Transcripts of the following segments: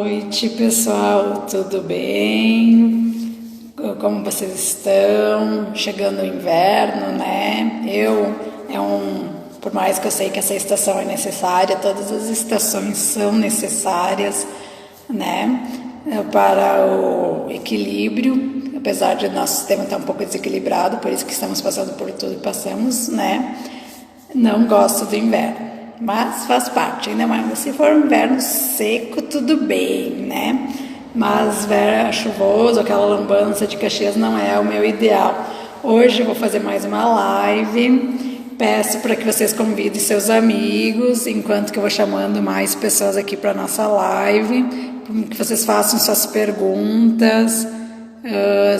noite, pessoal, tudo bem? Como vocês estão? Chegando o inverno, né? Por mais que eu sei que essa estação é necessária, todas as estações são necessárias, né? Para o equilíbrio, apesar de nosso sistema estar um pouco desequilibrado, por isso que estamos passando por tudo que passamos, né? Não gosto do inverno, mas faz parte, ainda mais se for um inverno seco, tudo bem, né? Mas inverno chuvoso, aquela lambança de Caxias não é o meu ideal. Hoje eu vou fazer mais uma live, peço para que vocês convidem seus amigos, enquanto que eu vou chamando mais pessoas aqui para nossa live, que vocês façam suas perguntas,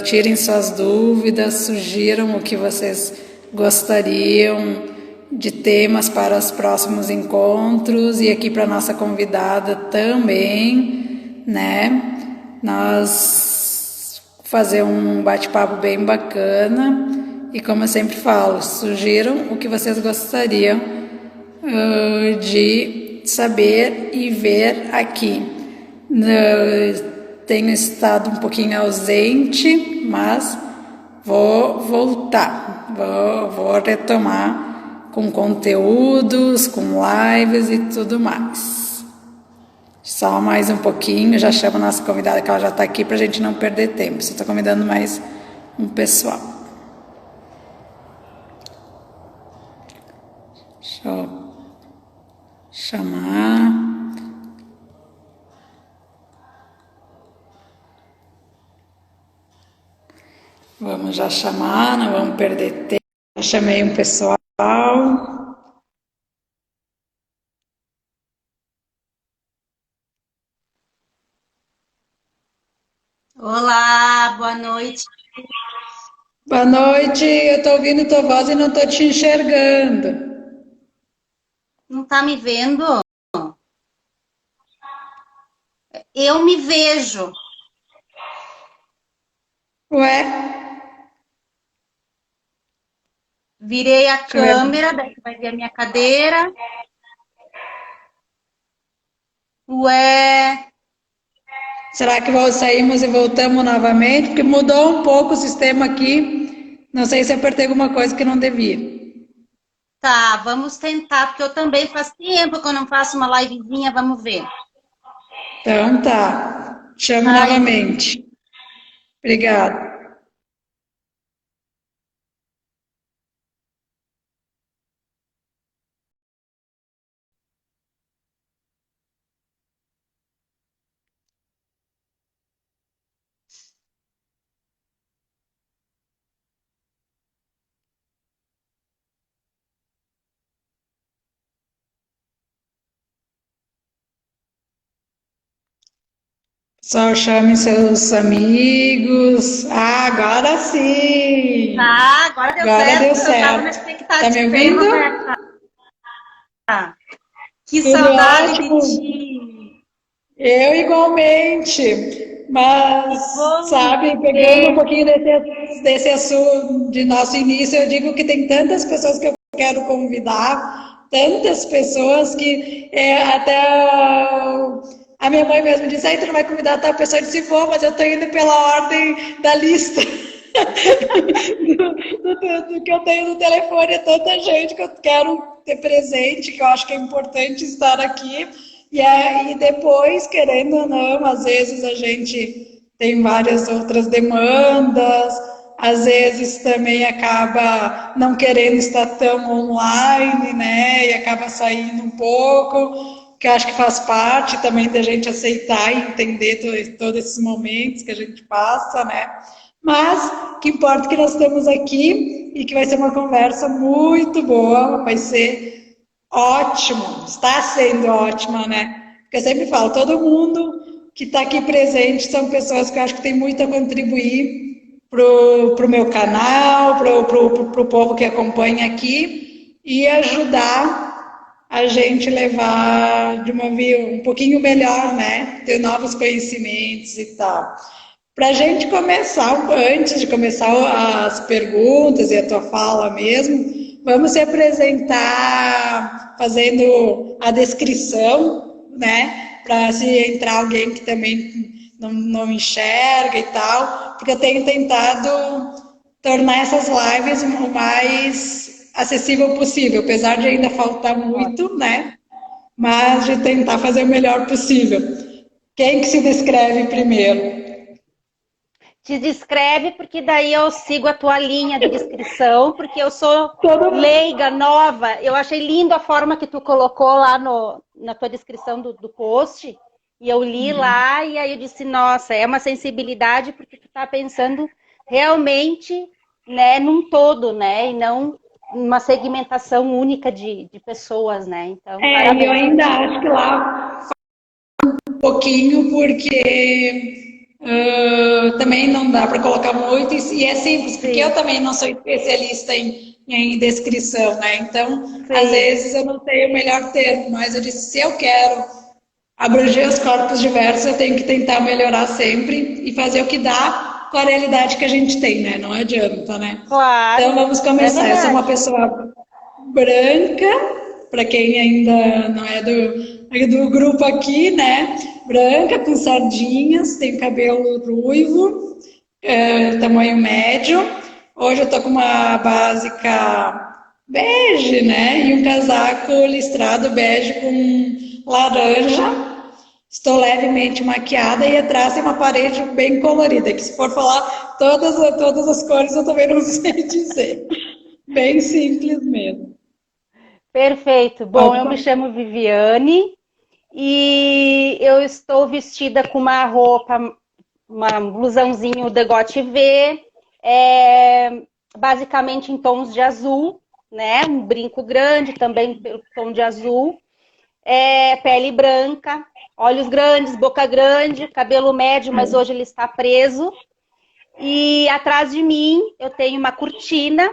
tirem suas dúvidas, sugiram o que vocês gostariam de temas para os próximos encontros e aqui para nossa convidada também, né? Nós fazer um bate-papo bem bacana e, como eu sempre falo, sugiram o que vocês gostariam de saber e ver aqui. Tenho estado um pouquinho ausente, mas vou voltar, vou retomar com conteúdos, com lives e tudo mais. Só mais um pouquinho, já chamo a nossa convidada que ela já está aqui para a gente não perder tempo. Só estou convidando mais um pessoal. Deixa eu chamar. Vamos já chamar, não vamos perder tempo. Já chamei um pessoal. Olá, boa noite. Boa noite, eu estou ouvindo tua voz e não estou te enxergando. Não tá me vendo? Eu me vejo. Ué? Virei a Deixa eu ver. câmera, daí você vai ver a minha cadeira. Ué, Será que saímos e voltamos novamente? Porque mudou um pouco o sistema aqui. Não sei se apertei alguma coisa que não devia. tá, vamos tentar, porque eu também faz tempo que eu não faço uma livezinha, vamos ver. Então tá. Chamo Ai, novamente. Obrigada. Só chame seus amigos. Ah, agora sim! tá, agora deu Agora deu certo. Eu tava na certo. Tá me expectativa, eu ouvindo? não vai achar. Que Tudo saudade de ótimo? ti. Eu igualmente, mas, sabe, pegando um Igualmente. pouquinho desse assunto de nosso início, eu digo que tem tantas pessoas que eu quero convidar, tantas pessoas que até a minha mãe mesmo disse, aí tu não vai convidar tal pessoa, eu disse, vou, mas eu estou indo pela ordem da lista do que eu tenho no telefone, é tanta gente que eu quero ter presente, que eu acho que é importante estar aqui. E aí depois, querendo ou não, às vezes a gente tem várias outras demandas, às vezes também acaba não querendo estar tão online, né? E acaba saindo um pouco, que acho que faz parte também da gente aceitar e entender todos esses momentos que a gente passa, né? Mas o que importa é que nós estamos aqui e que vai ser uma conversa muito boa, vai ser ótimo, está sendo ótima, né? Porque eu sempre falo, todo mundo que está aqui presente são pessoas que eu acho que tem muito a contribuir pro meu canal, pro povo que acompanha aqui e ajudar a gente levar de uma via um pouquinho melhor, né? Ter novos conhecimentos e tal. Para a gente começar, antes de começar as perguntas e a tua fala mesmo, vamos se apresentar fazendo a descrição, né, Para se entrar alguém que também não enxerga e tal, porque eu tenho tentado tornar essas lives o mais acessível possível, apesar de ainda faltar muito, né? Mas de tentar fazer o melhor possível. Quem que se descreve primeiro? Te descreve, porque daí eu sigo a tua linha de descrição, porque eu sou leiga, nova. Eu achei lindo a forma que tu colocou lá na tua descrição do post. E eu li lá e aí eu disse, nossa, é uma sensibilidade porque tu tá pensando realmente, né, num todo, né? E não uma segmentação única de pessoas, né? Então, E eu parabéns. ainda acho que lá um pouquinho, porque também não dá para colocar muito, e é simples, porque eu Sim, também não sou especialista em descrição, né? Então, às sim. vezes eu não sei o melhor termo, mas eu disse, se eu quero abranger os corpos diversos, eu tenho que tentar melhorar sempre e fazer o que dá com a realidade que a gente tem, né? Não adianta, né? Então, Claro, vamos é começar. Eu sou uma verdade. pessoa branca, para quem ainda não é do grupo aqui, né? Branca, com sardinhas, tem cabelo ruivo, tamanho médio. Hoje eu tô com uma básica bege, né? E um casaco listrado bege com laranja. Estou levemente maquiada e atrás tem uma parede bem colorida, que se for falar todas as cores eu também não sei dizer. Bem simples mesmo. Perfeito. Bom, eu me chamo Viviane e eu estou vestida com uma roupa, uma blusãozinho degote V, basicamente em tons de azul, né? Um brinco grande também pelo tom de azul, pele branca, olhos grandes, boca grande, cabelo médio, mas hoje ele está preso. E atrás de mim eu tenho uma cortina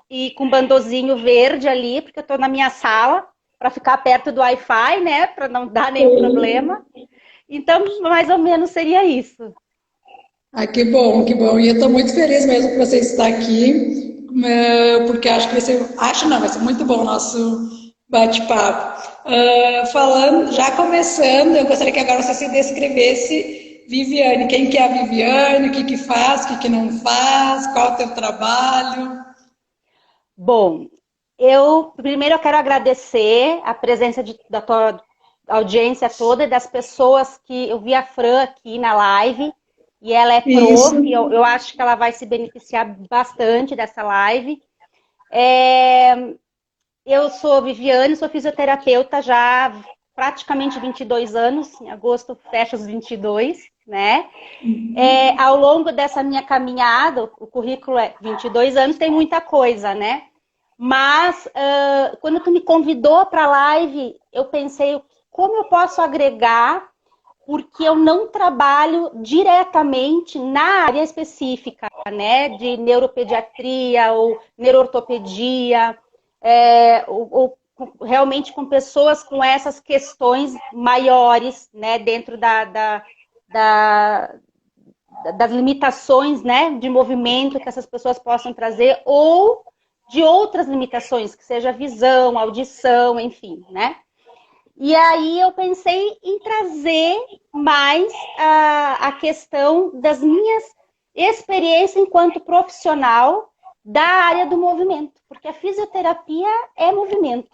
e com um bandozinho verde ali, porque eu estou na minha sala para ficar perto do Wi-Fi, né? Para não dar nenhum problema. Então, mais ou menos seria isso. Ah, que bom, que bom. E eu estou muito feliz mesmo que você está aqui, porque acho que vai ser, acho não, vai ser muito bom o nosso bate-papo. Falando, já começando, eu gostaria que agora você se descrevesse, Viviane, quem que é a Viviane, o que que faz, o que que não faz, qual é o teu trabalho. Bom, primeiro eu quero agradecer a presença da tua audiência toda e das pessoas que eu vi a Fran aqui na live. E ela é Isso. prof, eu acho que ela vai se beneficiar bastante dessa live. Eu sou Viviane, sou fisioterapeuta já há praticamente 22 anos, em agosto fecha os 22, né? Ao longo dessa minha caminhada, o currículo é 22 anos, tem muita coisa, né? Mas quando tu me convidou para a live, eu pensei como eu posso agregar, porque eu não trabalho diretamente na área específica, né? De neuropediatria ou neuroortopedia, ou realmente com pessoas com essas questões maiores, né? Dentro das limitações, né, de movimento que essas pessoas possam trazer, ou de outras limitações, que seja visão, audição, enfim, né? E aí eu pensei em trazer mais a questão das minhas experiências enquanto profissional da área do movimento, porque a fisioterapia é movimento,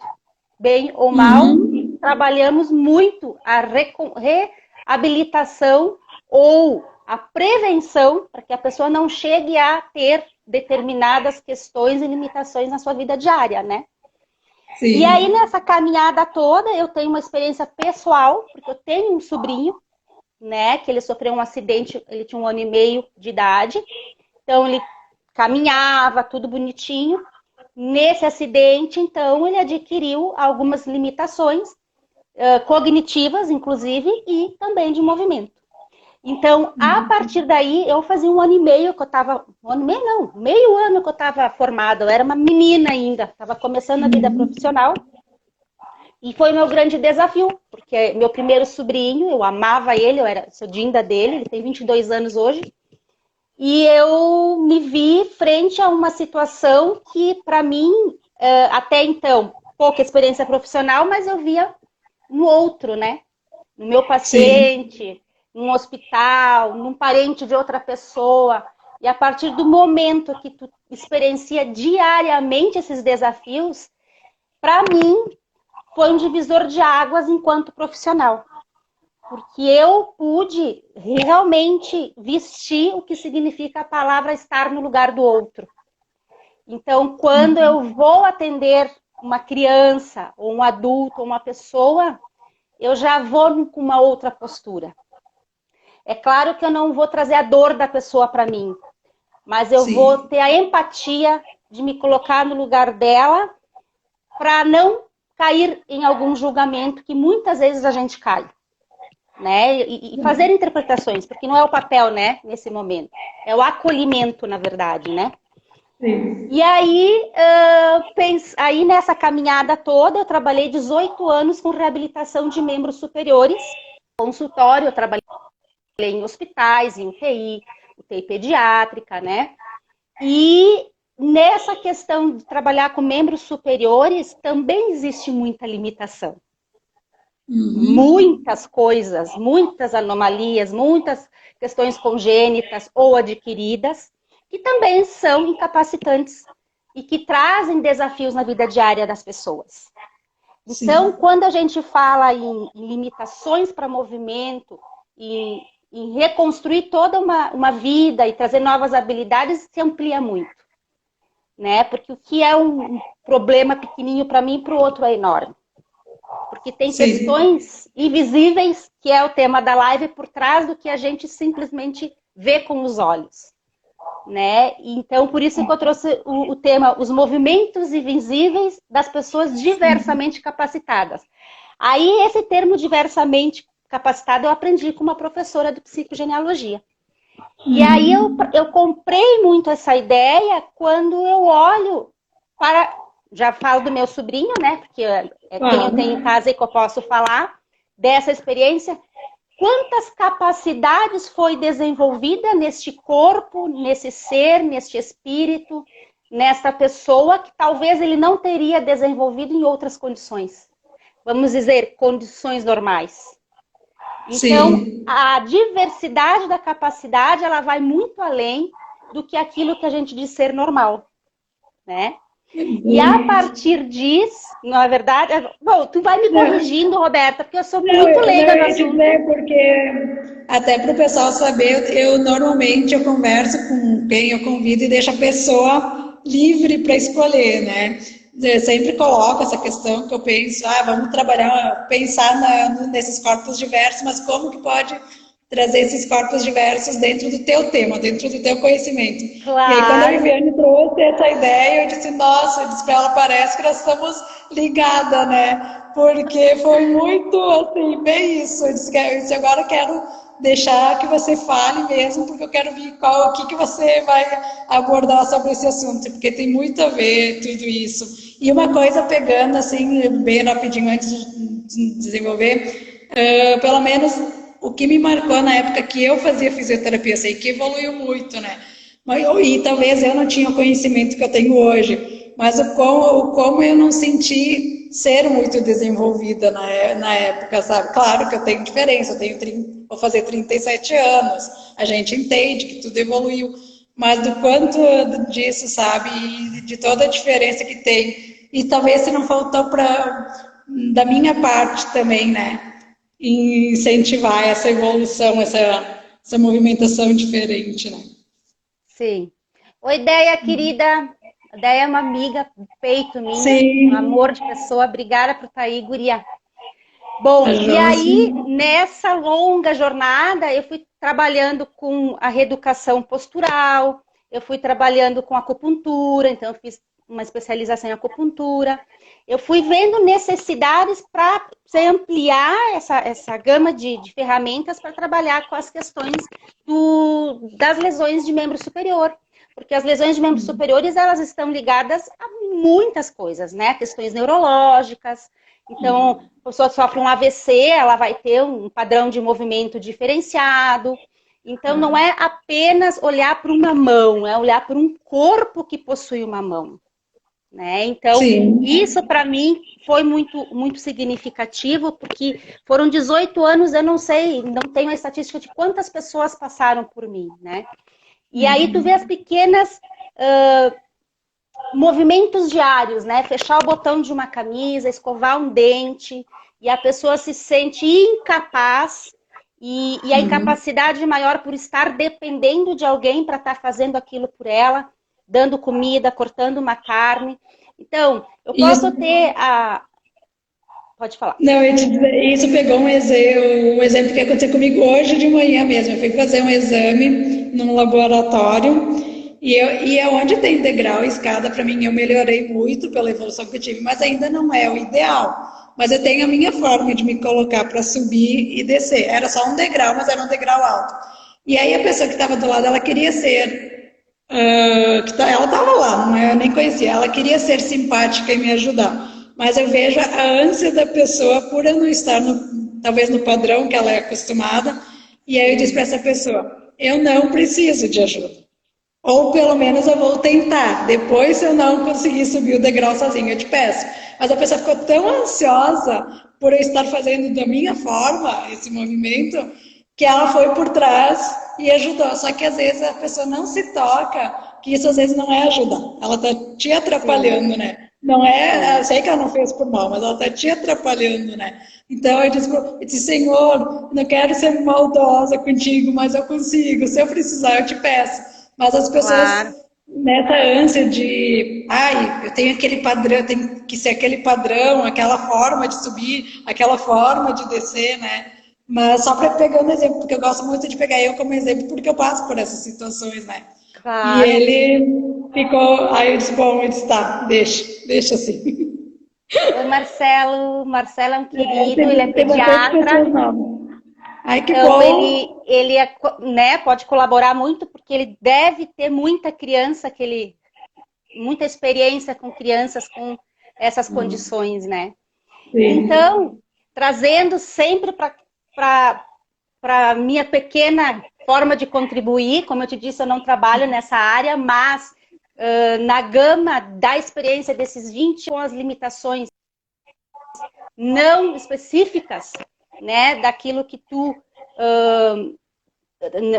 bem ou mal, trabalhamos muito a reabilitação ou a prevenção para que a pessoa não chegue a ter determinadas questões e limitações na sua vida diária, né? E aí, Sim. nessa caminhada toda, eu tenho uma experiência pessoal, porque eu tenho um sobrinho, né, que ele sofreu um acidente, ele tinha 1 ano e meio de idade, então ele caminhava, tudo bonitinho. Nesse acidente, então, ele adquiriu algumas limitações cognitivas, inclusive, e também de movimento. Então, a partir daí, eu fazia 1 ano e meio que eu estava... 1 ano e meio não, meio ano que eu estava formada. Eu era uma menina ainda, estava começando a vida profissional. E foi o meu grande desafio, porque meu primeiro sobrinho, eu amava ele, sou dinda dele, ele tem 22 anos hoje. E eu me vi frente a uma situação que, para mim, até então, pouca experiência profissional, mas eu via no outro, né? no meu paciente, num hospital, num parente de outra pessoa. E a partir do momento que tu experiencia diariamente esses desafios, para mim, foi um divisor de águas enquanto profissional. Porque eu pude realmente vestir o que significa a palavra estar no lugar do outro. Então, quando eu vou atender uma criança, ou um adulto, ou uma pessoa, eu já vou com uma outra postura. É claro que eu não vou trazer a dor da pessoa para mim, mas eu vou ter a empatia de me colocar no lugar dela para não cair em algum julgamento que muitas vezes a gente cai, né? E fazer interpretações, porque não é o papel, né, nesse momento. É o acolhimento, na verdade, né? Sim. E aí, aí nessa caminhada toda, eu trabalhei 18 anos com reabilitação de membros superiores, consultório, eu trabalhei em hospitais, em UTI pediátrica, né? E nessa questão de trabalhar com membros superiores, também existe muita limitação. Muitas coisas, muitas anomalias, muitas questões congênitas ou adquiridas, que também são incapacitantes e que trazem desafios na vida diária das pessoas. Então, quando a gente fala em limitações para movimento, em reconstruir toda uma vida e trazer novas habilidades, se amplia muito, né? Porque o que é um problema pequenininho para mim, para o outro é enorme. Porque tem questões invisíveis, que é o tema da live, por trás do que a gente simplesmente vê com os olhos, né? Então, por isso que eu trouxe o tema, os movimentos invisíveis das pessoas diversamente capacitadas. Aí, esse termo diversamente capacitado eu aprendi com uma professora de psicogenealogia. E aí eu comprei muito essa ideia quando eu olho para... Já falo do meu sobrinho, né? Porque é quem eu tenho em casa e que eu posso falar dessa experiência. Quantas capacidades foi desenvolvida neste corpo, nesse ser, neste espírito, nesta pessoa, que talvez ele não teria desenvolvido em outras condições. Vamos dizer, condições normais. Então, a diversidade da capacidade, ela vai muito além do que aquilo que a gente diz ser normal, né? E a partir disso, na verdade... Bom, tu vai me corrigindo, Roberta, porque eu sou muito leiga no assunto. Porque, até para o pessoal saber, normalmente eu converso com quem eu convido e deixo a pessoa livre para escolher, né? Eu sempre coloco essa questão que eu penso, vamos trabalhar, pensar nesses corpos diversos, mas como que pode trazer esses corpos diversos dentro do teu tema, dentro do teu conhecimento. Claro. E aí, quando a Viviane trouxe essa ideia, eu disse, nossa, eu disse para ela, parece que nós estamos ligadas, né? Porque foi muito, assim, bem isso. Eu disse, agora eu quero deixar que você fale mesmo, porque eu quero ver o que você vai abordar sobre esse assunto, porque tem muito a ver tudo isso. E uma coisa pegando, assim, bem rapidinho antes de desenvolver, pelo menos o que me marcou na época que eu fazia fisioterapia, sei que evoluiu muito, né? E talvez eu não tinha o conhecimento que eu tenho hoje, mas o como eu não senti ser muito desenvolvida na época, sabe? Claro que eu tenho diferença, vou fazer 37 anos, a gente entende que tudo evoluiu, mas do quanto disso, sabe? E de toda a diferença que tem. E talvez se não faltou da minha parte também, né? Incentivar essa evolução, essa movimentação diferente, né? Sim. Oi, Ideia, querida. A Ideia é uma amiga do peito minha, Sim. Um amor de pessoa. Obrigada por estar aí, guria. Bom, e aí, nessa longa jornada, eu fui trabalhando com a reeducação postural, eu fui trabalhando com acupuntura, então eu fiz uma especialização em acupuntura. Eu fui vendo necessidades para ampliar essa gama de ferramentas para trabalhar com as questões das lesões de membro superior. Porque as lesões de membros superiores, elas estão ligadas a muitas coisas, né? Questões neurológicas. Então, a pessoa sofre um AVC, ela vai ter um padrão de movimento diferenciado. Então, não é apenas olhar para uma mão, é olhar para um corpo que possui uma mão. né? Então, Sim. isso para mim foi muito significativo, porque foram 18 anos, eu não sei, não tenho a estatística de quantas pessoas passaram por mim, né? E aí tu vê as pequenas movimentos diários, né? Fechar o botão de uma camisa, escovar um dente, e a pessoa se sente incapaz, e a incapacidade maior por estar dependendo de alguém para estar fazendo aquilo por ela, dando comida, cortando uma carne. Então, eu posso Isso, ter a... Pode falar. não, eu ia te dizer, isso pegou um exemplo que aconteceu comigo hoje de manhã mesmo. Eu fui fazer um exame num laboratório e é onde tem degrau e escada, para mim, eu melhorei muito pela evolução que eu tive, mas ainda não é o ideal. Mas eu tenho a minha forma de me colocar para subir e descer. Era só um degrau, mas era um degrau alto. E aí a pessoa que estava do lado, ela queria ser ela estava lá, não eu nem conhecia, ela queria ser simpática e me ajudar, mas eu vejo a ânsia da pessoa por eu não estar talvez no padrão que ela é acostumada, e aí eu disse para essa pessoa, eu não preciso de ajuda, ou pelo menos eu vou tentar, depois se eu não conseguir subir o degrau sozinho, eu te peço. Mas a pessoa ficou tão ansiosa por eu estar fazendo da minha forma esse movimento, que ela foi por trás e ajudou. Só que às vezes a pessoa não se toca, que isso às vezes não é ajuda. Ela está te Sim, atrapalhando, né? Não é, eu sim. sei que ela não fez por mal, mas ela está te atrapalhando, né? Então eu disse, Senhor, não quero ser maldosa contigo, mas eu consigo. Se eu precisar, eu te peço. Mas as pessoas Claro. nessa ânsia de, ai, eu tenho aquele padrão, tem que ser aquele padrão, aquela forma de subir, aquela forma de descer, né? Mas só para pegando exemplo, porque eu gosto muito de pegar eu como exemplo, porque eu passo por essas situações, né? E Claro. ele ficou, aí eu disse, bom, eu disse, tá, deixa assim. Oi, Marcelo. Marcelo é um É, querido, ele é tem bastante pediatra. pessoas novas. Ai, que Então, bom. ele é, né, pode colaborar muito, porque ele deve ter muita criança, muita experiência com crianças com essas condições, né? Sim. Então, trazendo sempre para a minha pequena forma de contribuir, como eu te disse, eu não trabalho nessa área, mas na gama da experiência desses 20 com as limitações não específicas, né, daquilo que tu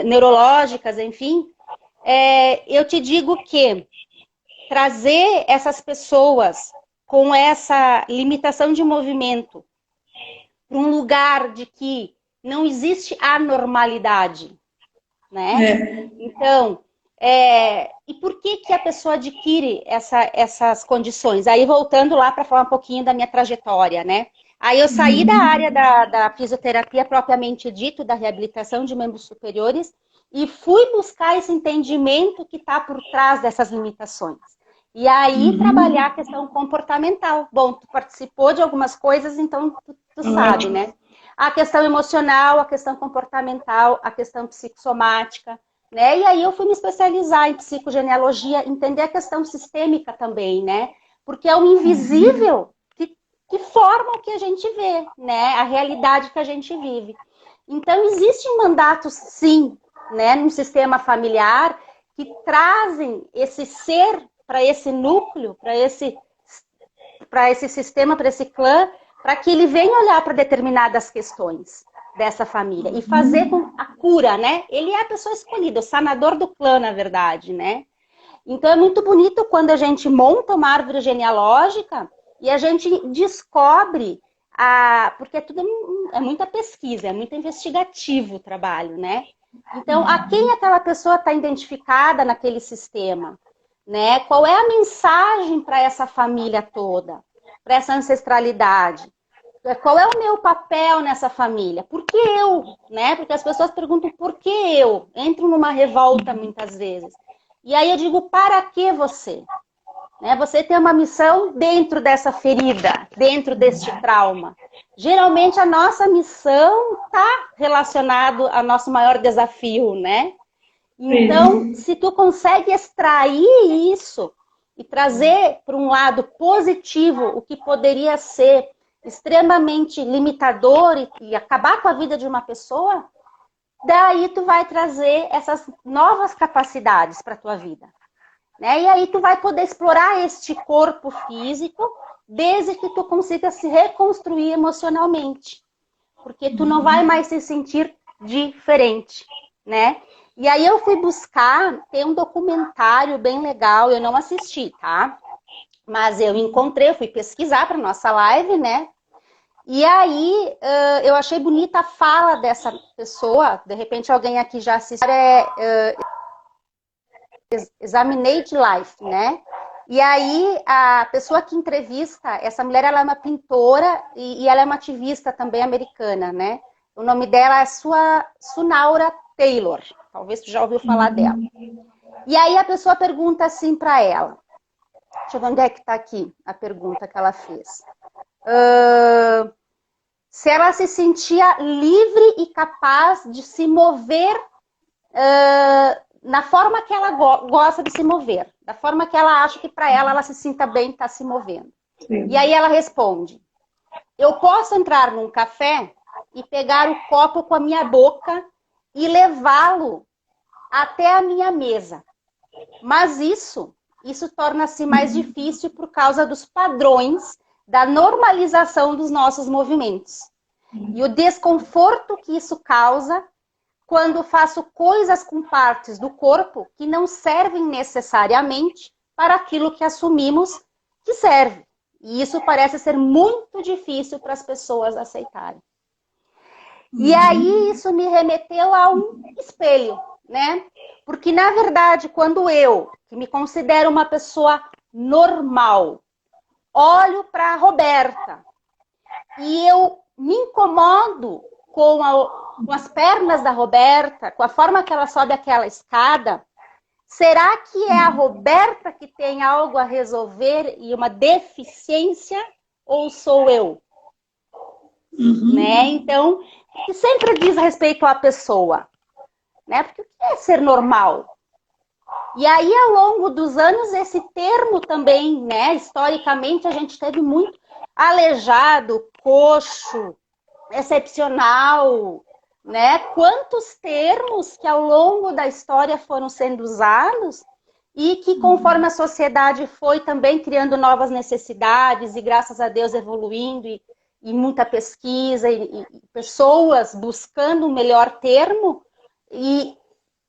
neurológicas, enfim, eu te digo que trazer essas pessoas com essa limitação de movimento para um lugar de que não existe anormalidade, né? É. Então, e por que a pessoa adquire essas condições? Aí voltando lá para falar um pouquinho da minha trajetória, né? Aí eu saí da área da fisioterapia propriamente dito, da reabilitação de membros superiores, e fui buscar esse entendimento que está por trás dessas limitações. E aí trabalhar a questão comportamental. Bom, tu participou de algumas coisas, então tu sabe, Ótimo. né? A questão emocional, a questão comportamental, a questão psicossomática, né? E aí eu fui me especializar em psicogenealogia, entender a questão sistêmica também, né? Porque é o invisível que forma o que a gente vê, né? A realidade que a gente vive. Então, existem mandatos, sim, né, no sistema familiar que trazem esse ser para esse núcleo, para esse sistema, para esse clã, para que ele venha olhar para determinadas questões dessa família e fazer com a cura, né? Ele é a pessoa escolhida, o sanador do clã, na verdade, né? Então é muito bonito quando a gente monta uma árvore genealógica e a gente descobre porque tudo é muita pesquisa, é muito investigativo o trabalho, né? Então, a quem aquela pessoa está identificada naquele sistema, né? Qual é a mensagem para essa família toda, para essa ancestralidade? Qual é o meu papel nessa família? Por que eu? Né? Porque as pessoas perguntam por que eu? Entram numa revolta muitas vezes. E aí eu digo, para que você? Né? Você tem uma missão dentro dessa ferida, dentro deste trauma. Geralmente a nossa missão está relacionado ao nosso maior desafio, né? Então, Sim. se tu consegue extrair isso e trazer para um lado positivo o que poderia ser extremamente limitador e acabar com a vida de uma pessoa, daí tu vai trazer essas novas capacidades para a tua vida. né? E aí tu vai poder explorar este corpo físico desde que tu consiga se reconstruir emocionalmente. Porque tu não vai mais se sentir diferente, né? E aí eu fui buscar, tem um documentário bem legal, eu não assisti, tá? Mas eu encontrei, eu fui pesquisar para nossa live, né? E aí eu achei bonita a fala dessa pessoa, de repente alguém aqui já assistiu, Examinate Life, né? E aí a pessoa que entrevista, essa mulher, ela é uma pintora e ela é uma ativista também americana, né? O nome dela é Sunaura Taylor, talvez tu já ouviu falar dela. E aí a pessoa pergunta assim para ela, deixa eu ver onde é que tá aqui a pergunta que ela fez. Se ela se sentia livre e capaz de se mover na forma que ela gosta de se mover, da forma que ela acha que para ela se sinta bem estar se movendo. Sim. E aí ela responde, eu posso entrar num café e pegar o copo com a minha boca e levá-lo até a minha mesa. Mas isso torna-se mais difícil por causa dos padrões da normalização dos nossos movimentos. E o desconforto que isso causa quando faço coisas com partes do corpo que não servem necessariamente para aquilo que assumimos que serve. E isso parece ser muito difícil para as pessoas aceitarem. E aí isso me remeteu a um espelho, né? Porque, na verdade, quando eu, que me considero uma pessoa normal, olho para a Roberta e eu me incomodo com as pernas da Roberta, com a forma que ela sobe aquela escada, será que é a Roberta que tem algo a resolver e uma deficiência ou sou eu? Né? Então, que sempre diz respeito à pessoa, né? Porque o que é ser normal? E aí, ao longo dos anos, esse termo também, né? Historicamente, a gente teve muito aleijado, coxo, excepcional, né? Quantos termos que ao longo da história foram sendo usados e que conforme a sociedade foi também criando novas necessidades e graças a Deus evoluindo e muita pesquisa e pessoas buscando um melhor termo e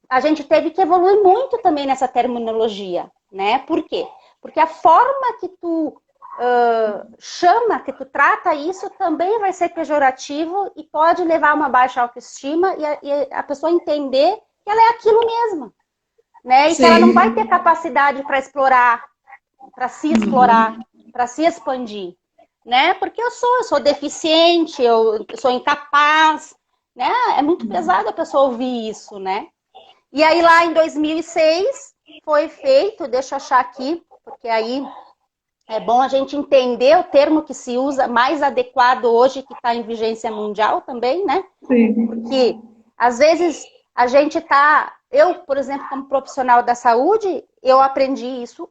a gente teve que evoluir muito também nessa terminologia, né? Por quê? Porque a forma que tu chama, que tu trata isso, também vai ser pejorativo e pode levar a uma baixa autoestima e a pessoa entender que ela é aquilo mesmo, né? E Sim. que ela não vai ter capacidade para explorar, para se explorar, para se expandir, né? Porque eu sou deficiente, eu sou incapaz, né? É muito pesado a pessoa ouvir isso, né? E aí lá em 2006 foi feito, deixa eu achar aqui, porque aí é bom a gente entender o termo que se usa mais adequado hoje, que está em vigência mundial também, né? Sim. Porque, às vezes, a gente está... Eu, por exemplo, como profissional da saúde, eu aprendi isso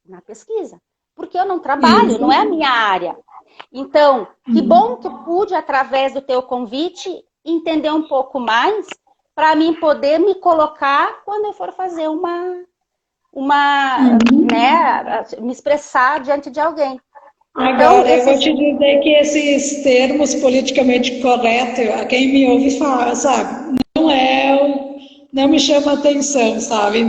na pesquisa. Porque eu não trabalho, não é a minha área. Então, que bom que eu pude, através do teu convite, entender um pouco mais para mim poder me colocar quando eu for fazer né, me expressar diante de alguém. Agora, eu vou te dizer que esses termos politicamente corretos, a quem me ouve fala, sabe, não me chama atenção, sabe?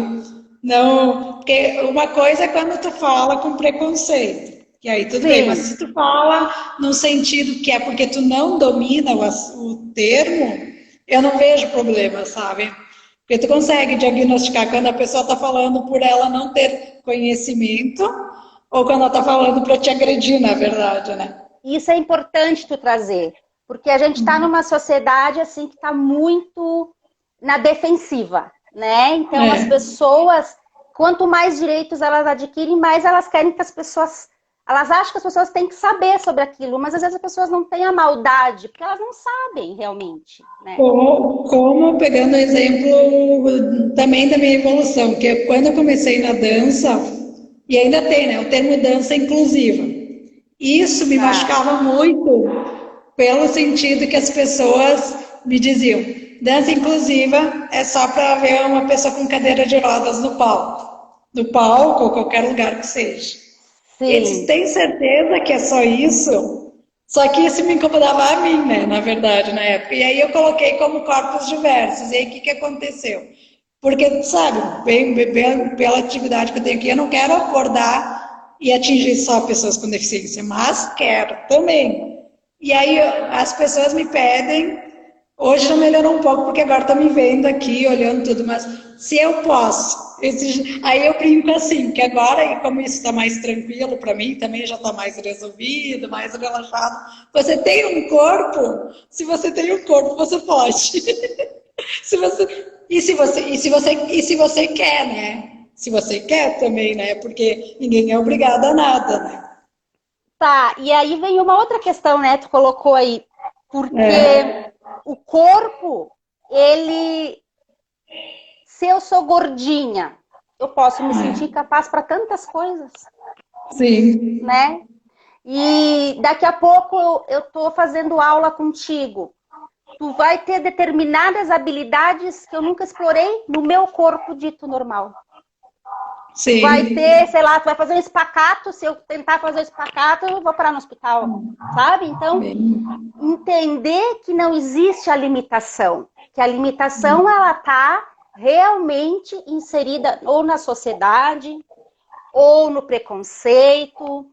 Não, porque uma coisa é quando tu fala com preconceito, que aí tudo bem, mas se tu fala no sentido que é porque tu não domina o termo, eu não vejo problema, sabe? Porque tu consegue diagnosticar quando a pessoa está falando por ela não ter conhecimento ou quando ela está falando para te agredir, na verdade, né? Isso é importante tu trazer, porque a gente está numa sociedade assim que está muito na defensiva, né? Então as pessoas, quanto mais direitos elas adquirem, mais elas querem que as pessoas... Elas acham que as pessoas têm que saber sobre aquilo, mas às vezes as pessoas não têm a maldade, porque elas não sabem realmente, né? Como pegando o exemplo também da minha evolução, que quando eu comecei na dança, e ainda tem, né, o termo dança inclusiva. Isso me machucava muito, pelo sentido que as pessoas me diziam, dança inclusiva é só para ver uma pessoa com cadeira de rodas no palco. no palco ou qualquer lugar que seja. Eles Sim. têm certeza que é só isso? Só que isso me incomodava a mim, né, na verdade, na época. E aí eu coloquei como corpos diversos. E aí o que aconteceu? Porque, sabe, bem pela atividade que eu tenho aqui, eu não quero acordar e atingir só pessoas com deficiência, mas quero também. E aí as pessoas me pedem, hoje já melhorou um pouco, porque agora estão me vendo aqui, olhando tudo, mas se eu posso, aí eu brinco assim, que agora, e como isso está mais tranquilo para mim, também já está mais resolvido, mais relaxado, você tem um corpo, se você tem um corpo, você pode. Se você, e se você quer, né? Se você quer também, né? Porque ninguém é obrigado a nada, né? Tá, e aí vem uma outra questão, né? Tu colocou aí, É, porque o corpo, ele, se eu sou gordinha, eu posso me sentir capaz para tantas coisas, sim, né? E daqui a pouco eu tô fazendo aula contigo. Tu vai ter determinadas habilidades que eu nunca explorei no meu corpo dito normal. Tu vai ter, sim, sei lá, tu vai fazer um espacato, se eu tentar fazer um espacato, eu vou parar no hospital, sabe? Então, bem, entender que não existe a limitação, que a limitação ela tá realmente inserida ou na sociedade, ou no preconceito,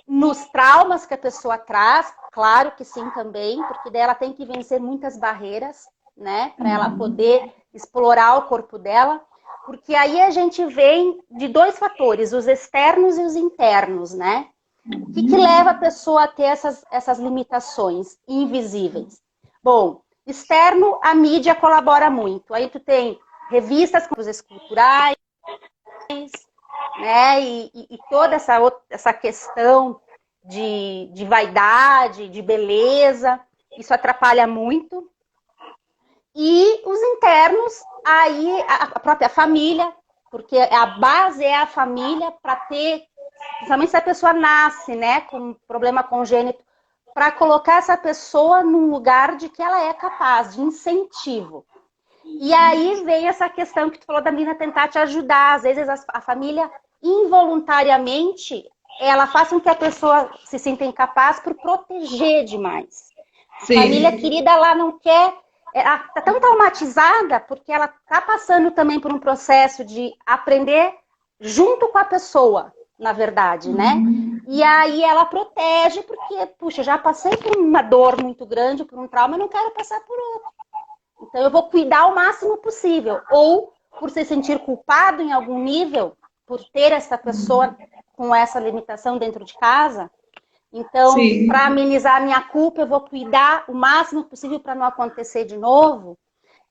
nos traumas que a pessoa traz, claro que sim também, porque daí ela tem que vencer muitas barreiras, né, para ela poder explorar o corpo dela, porque aí a gente vem de dois fatores, os externos e os internos, né? O que leva a pessoa a ter essas limitações invisíveis? Bom, externo, a mídia colabora muito. Aí tu tem revistas com os culturais, né? E toda essa questão de vaidade, de beleza, isso atrapalha muito. E os internos, aí a própria família, porque a base é a família para ter, principalmente se a pessoa nasce, né, com um problema congênito, para colocar essa pessoa num lugar de que ela é capaz, de incentivo. E aí vem essa questão que tu falou da menina tentar te ajudar. Às vezes a família, involuntariamente, ela faz com que a pessoa se sinta incapaz por proteger demais. A família sim, querida, ela não quer... Ela está tão traumatizada porque ela está passando também por um processo de aprender junto com a pessoa, na verdade, né? E aí ela protege porque, puxa, já passei por uma dor muito grande, por um trauma, eu não quero passar por outro. Então, eu vou cuidar o máximo possível. Ou por se sentir culpado em algum nível, por ter essa pessoa com essa limitação dentro de casa. Então, para sim, amenizar a minha culpa, eu vou cuidar o máximo possível para não acontecer de novo.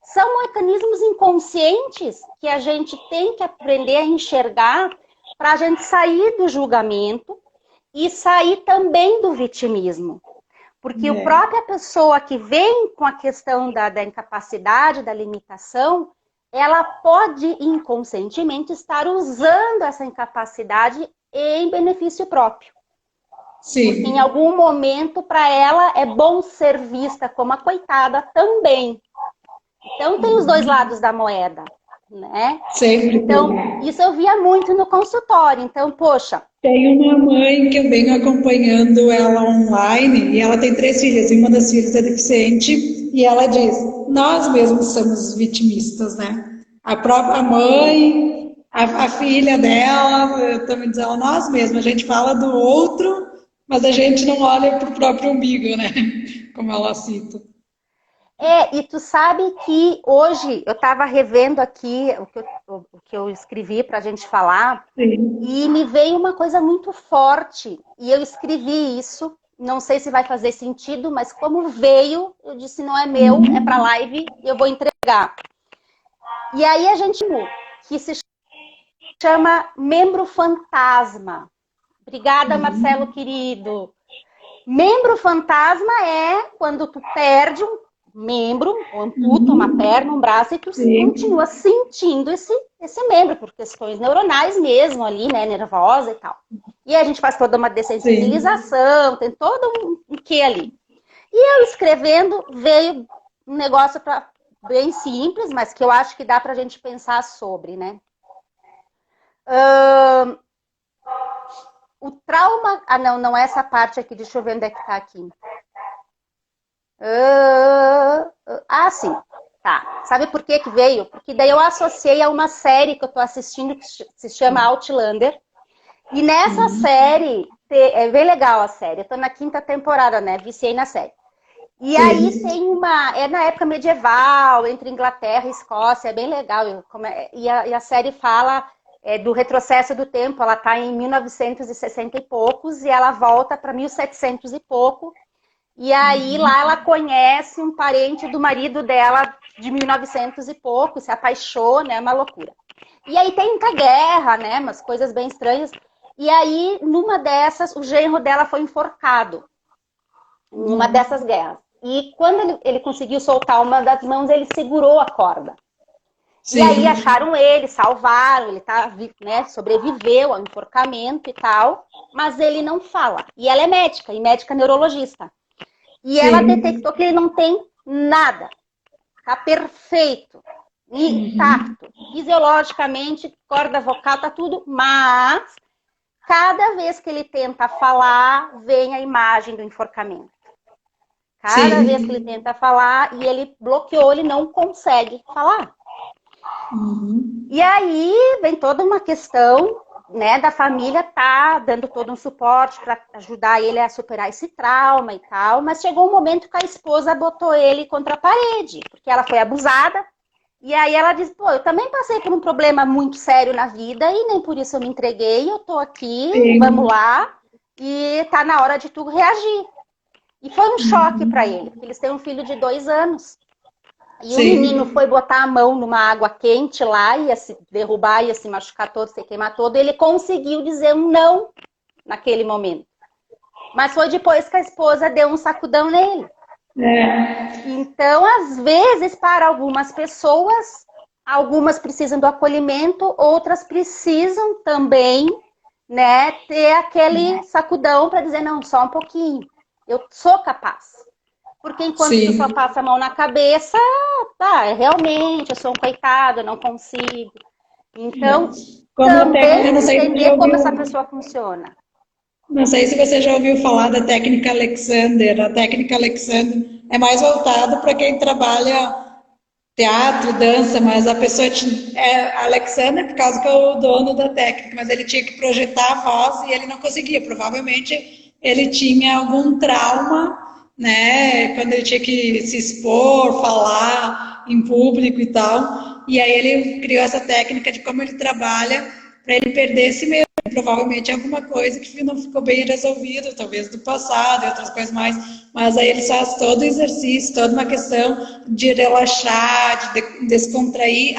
São mecanismos inconscientes que a gente tem que aprender a enxergar para a gente sair do julgamento e sair também do vitimismo. Porque a é, própria pessoa que vem com a questão da incapacidade, da limitação, ela pode inconscientemente estar usando essa incapacidade em benefício próprio. Porque em sim. algum momento, para ela, é bom ser vista como a coitada também. Então, tem os dois lados da moeda, né? Sempre Então, tem. isso eu via muito no consultório. Então, poxa, Tem uma mãe que eu venho acompanhando ela online e ela tem 3 filhas e uma das filhas é deficiente e ela diz, nós mesmos somos vitimistas, né? A própria sim. mãe, a filha dela, eu também diz ela, nós mesmos, a gente fala do outro, mas a gente não olha para o próprio umbigo, né? Como ela cita. E tu sabe que hoje eu estava revendo aqui o que eu escrevi para a gente falar Sim. e me veio uma coisa muito forte. E eu escrevi isso, não sei se vai fazer sentido, mas como veio, eu disse: não é meu, é para live e eu vou entregar. E aí a gente, que se chama membro fantasma. Obrigada, Marcelo querido. Membro fantasma é quando tu perde um membro, ou amputa uma perna, um braço, e tu Sim. continua sentindo esse membro, por questões neuronais mesmo ali, né, nervosa e tal. E a gente faz toda uma Sim. dessensibilização, tem todo um quê ali. E eu escrevendo, veio um negócio bem simples, mas que eu acho que dá pra gente pensar sobre, né? O trauma... Ah, não, não é essa parte aqui. Deixa eu ver onde é que tá aqui. Ah, sim. Tá. Sabe por que que veio? Porque daí eu associei a uma série que eu tô assistindo que se chama Outlander. E nessa série, é bem legal a série. Eu tô na 5ª temporada, né? Viciei na série. E aí tem uma... É na época medieval, entre Inglaterra e Escócia. É bem legal. E a série fala do retrocesso do tempo. Ela tá em 1960 e poucos e ela volta para 1700 e pouco. E aí lá ela conhece um parente do marido dela de 1900 e pouco, se apaixona, é uma loucura. E aí tem muita guerra, né, umas coisas bem estranhas. E aí, numa dessas, o genro dela foi enforcado, numa dessas guerras. E quando ele conseguiu soltar uma das mãos, ele segurou a corda. Sim. E aí acharam ele, salvaram, ele tá, né, sobreviveu ao enforcamento e tal, mas ele não fala. E ela é médica, e médica neurologista. E ela detectou que ele não tem nada. Tá perfeito. Intacto. Fisiologicamente, corda vocal, tá tudo. Mas, cada vez que ele tenta falar, vem a imagem do enforcamento. Cada vez que ele tenta falar, e ele bloqueou, ele não consegue falar. E aí, vem toda uma questão... né, da família tá dando todo um suporte para ajudar ele a superar esse trauma e tal, mas chegou um momento que a esposa botou ele contra a parede, porque ela foi abusada, e aí ela disse, pô, eu também passei por um problema muito sério na vida e nem por isso eu me entreguei, eu tô aqui, vamos lá, e tá na hora de tu reagir. E foi um choque para ele, porque eles têm um filho de 2 anos. E o menino foi botar a mão numa água quente lá, ia se derrubar, ia se machucar todo, se queimar todo. Ele conseguiu dizer um não naquele momento. Mas foi depois que a esposa deu um sacudão nele. Então, às vezes, para algumas pessoas, algumas precisam do acolhimento, outras precisam também, né, ter aquele sacudão para dizer, não, só um pouquinho, eu sou capaz. Porque enquanto tu só passa a mão na cabeça, tá, realmente, eu sou um coitado, eu não consigo. Então, também entender como essa pessoa funciona. Não sei se você já ouviu falar da técnica Alexander. A técnica Alexander é mais voltada para quem trabalha teatro, dança, mas a pessoa Alexander por causa que é o dono da técnica, mas ele tinha que projetar a voz e ele não conseguia. Provavelmente ele tinha algum trauma, né, quando ele tinha que se expor, falar em público e tal, e aí ele criou essa técnica de como ele trabalha para ele perder esse medo. Provavelmente alguma coisa que não ficou bem resolvida, talvez do passado e outras coisas mais, mas aí ele faz todo o exercício, toda uma questão de relaxar, de descontrair,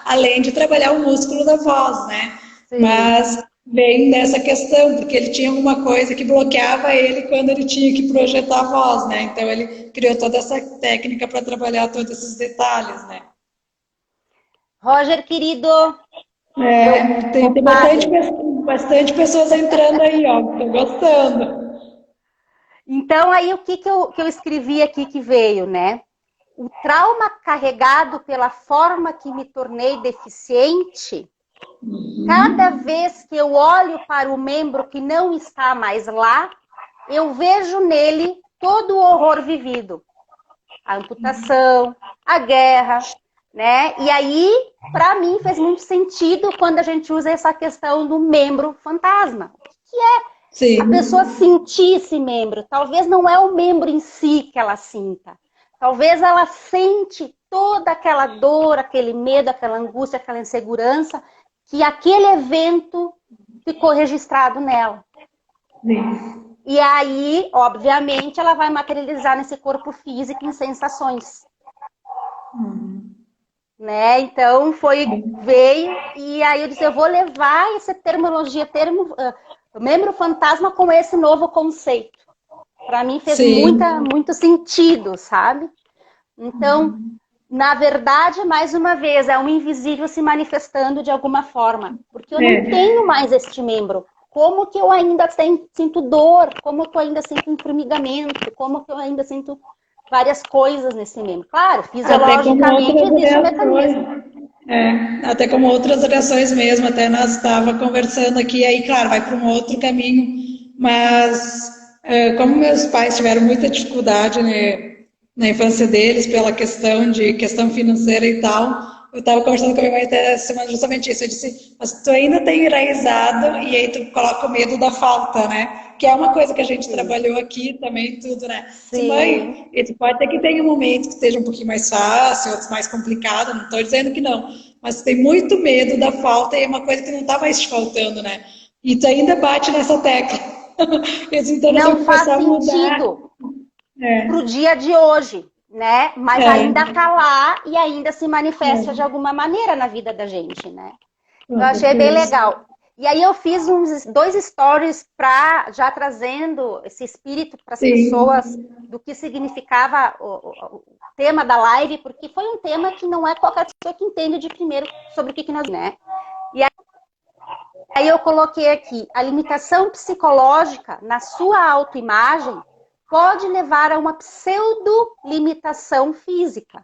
além de trabalhar o músculo da voz, né? Mas vem dessa questão, porque ele tinha alguma coisa que bloqueava ele quando ele tinha que projetar a voz, né? Então ele criou toda essa técnica para trabalhar todos esses detalhes, né? Roger, querido... tem bastante pessoas entrando aí, ó, tô gostando. Então, aí o que eu escrevi aqui que veio, né? O trauma carregado pela forma que me tornei deficiente... Cada vez que eu olho para o membro que não está mais lá, eu vejo nele todo o horror vivido. A amputação, a guerra, né? E aí, para mim, fez muito sentido quando a gente usa essa questão do membro fantasma. Que é a pessoa sentir esse membro. Talvez não é o membro em si que ela sinta. Talvez ela sente toda aquela dor, aquele medo, aquela angústia, aquela insegurança, que aquele evento ficou registrado nela. E aí, obviamente, ela vai materializar nesse corpo físico em sensações. Né? Então, veio, e aí eu disse, eu vou levar essa terminologia, membro fantasma com esse novo conceito. Para mim fez muito sentido, sabe? Então... Na verdade, mais uma vez, é um invisível se manifestando de alguma forma. Porque eu não tenho mais este membro. Como que eu ainda sinto dor? Como que eu ainda sinto um formigamento? Como que eu ainda sinto várias coisas nesse membro? Claro, fisiologicamente existe um mecanismo. Até como outras orações mesmo, até nós estava conversando aqui, aí, claro, vai para um outro caminho, mas como meus pais tiveram muita dificuldade, né, na infância deles, pela questão financeira e tal, eu estava conversando com a minha mãe até essa semana justamente isso, eu disse, mas tu ainda tem enraizado, e aí tu coloca o medo da falta, né? Que é uma coisa que a gente Sim. trabalhou aqui também, tudo, né? Disse, Sim. mãe, e pode ter que tenha momentos que esteja um pouquinho mais fácil, outros mais complicado, não estou dizendo que não, mas tem muito medo da falta e é uma coisa que não está mais te faltando, né? E tu ainda bate nessa tecla. Então nós Não temos que faz começar a mudar. sentido para o É, dia de hoje, né? Mas é, ainda está lá e ainda se manifesta de é, alguma maneira na vida da gente, né? Eu com achei bem certeza. legal. E aí eu fiz uns 2 stories para já trazendo esse espírito para as pessoas Sim, do que significava o tema da live, porque foi um tema que não é qualquer pessoa que entende de primeiro sobre o que nós, né? E aí eu coloquei aqui, a limitação psicológica na sua autoimagem pode levar a uma pseudo-limitação física,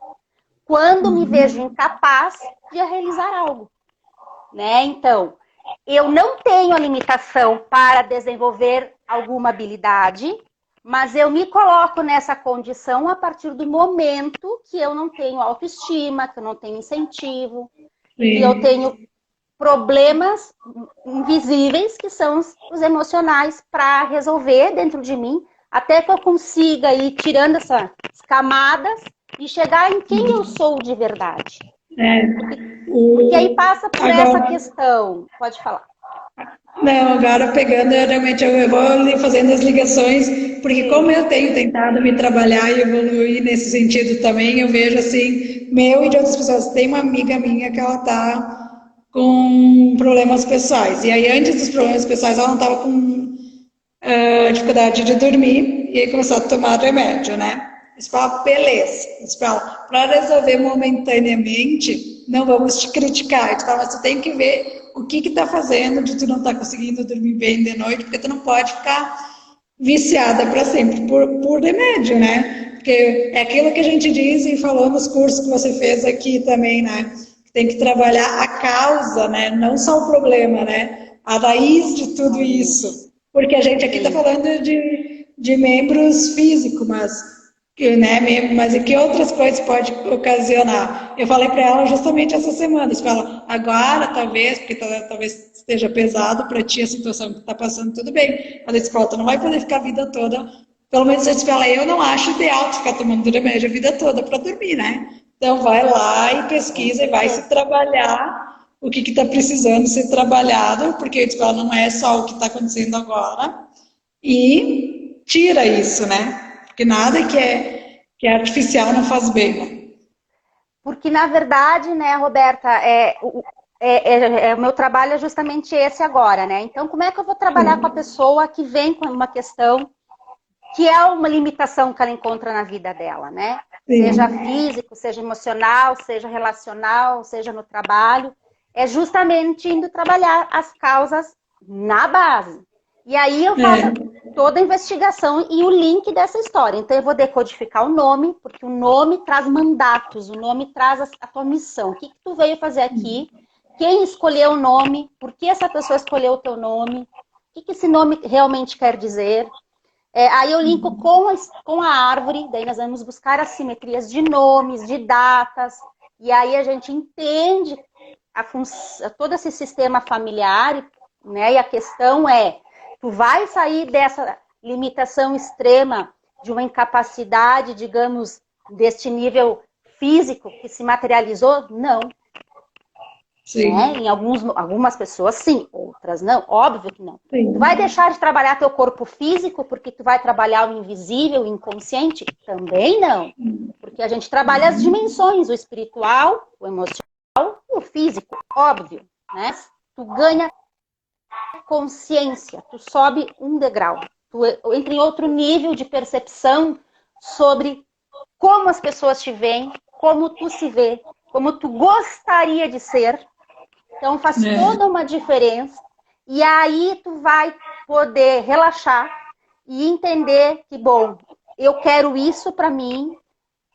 quando me vejo incapaz de realizar algo, né? Então, eu não tenho a limitação para desenvolver alguma habilidade, mas eu me coloco nessa condição a partir do momento que eu não tenho autoestima, que eu não tenho incentivo, que eu sim. tenho problemas invisíveis, que são os emocionais, para resolver dentro de mim, até que eu consiga ir tirando essas camadas e chegar em quem eu sou de verdade. É. Porque, porque aí O, passa por essa agora, questão. Pode falar. não, agora pegando, realmente eu vou ali fazendo as ligações, porque como Sim. eu tenho tentado me trabalhar e evoluir nesse sentido também, eu vejo assim, meu e de outras pessoas. Tem uma amiga minha que ela tá com problemas pessoais, e aí antes dos problemas pessoais ela não estava com dificuldade de dormir, e aí começou a tomar remédio, né? Eles falam, beleza. Eles falam, para resolver momentaneamente, não vamos te criticar. Eles falam, mas tu tem que ver o que está fazendo de tu não estar tá conseguindo dormir bem de noite, porque tu não pode ficar viciada para sempre por remédio, né? Porque é aquilo que a gente diz e falou nos cursos que você fez aqui também, né? Que tem que trabalhar a causa, né? Não só o problema, né? A raiz de tudo Isso. isso. Porque a gente aqui está Sim. falando de membros físicos, mas e que outras coisas pode ocasionar? Eu falei para ela justamente essa semana, eu falo, agora talvez, porque talvez esteja pesado para ti a situação que está passando, tudo bem. Ela disse, tu não vai poder ficar a vida toda, pelo menos eu disse para ela, eu não acho ideal tu ficar tomando remédio a vida toda para dormir, né? Então vai lá e Com pesquisa e vai se certeza. trabalhar o que está precisando ser trabalhado, porque eu disse, não é só o que está acontecendo agora, e tira isso, né? Porque nada que é artificial não faz bem, né? Porque, na verdade, né, Roberta, o meu trabalho é justamente esse agora, né? Então, como é que eu vou trabalhar com a pessoa que vem com uma questão que é uma limitação que ela encontra na vida dela, né? Seja Sim. físico, seja emocional, seja relacional, seja no trabalho. É justamente indo trabalhar as causas na base. E aí eu faço É, toda a investigação e o link dessa história. Então eu vou decodificar o nome, porque o nome traz mandatos, o nome traz a tua missão. O que tu veio fazer aqui? Quem escolheu o nome? Por que essa pessoa escolheu o teu nome? O que esse nome realmente quer dizer? Aí eu linko com a árvore, daí nós vamos buscar as simetrias de nomes, de datas, e aí a gente entende todo esse sistema familiar, né? E a questão é, tu vai sair dessa limitação extrema de uma incapacidade, digamos, deste nível físico que se materializou? Não, né? sim, Algumas pessoas sim, outras não, óbvio que não. Tu vai sim. deixar de trabalhar teu corpo físico porque tu vai trabalhar o invisível, o inconsciente? Também não. Porque a gente trabalha as dimensões, o espiritual, o emocional e o físico, óbvio, né? Tu ganha consciência, tu sobe um degrau, tu entra em outro nível de percepção sobre como as pessoas te veem, como tu se vê, como tu gostaria de ser. Então faz É, toda uma diferença. E aí tu vai poder relaxar e entender que, bom, eu quero isso para mim,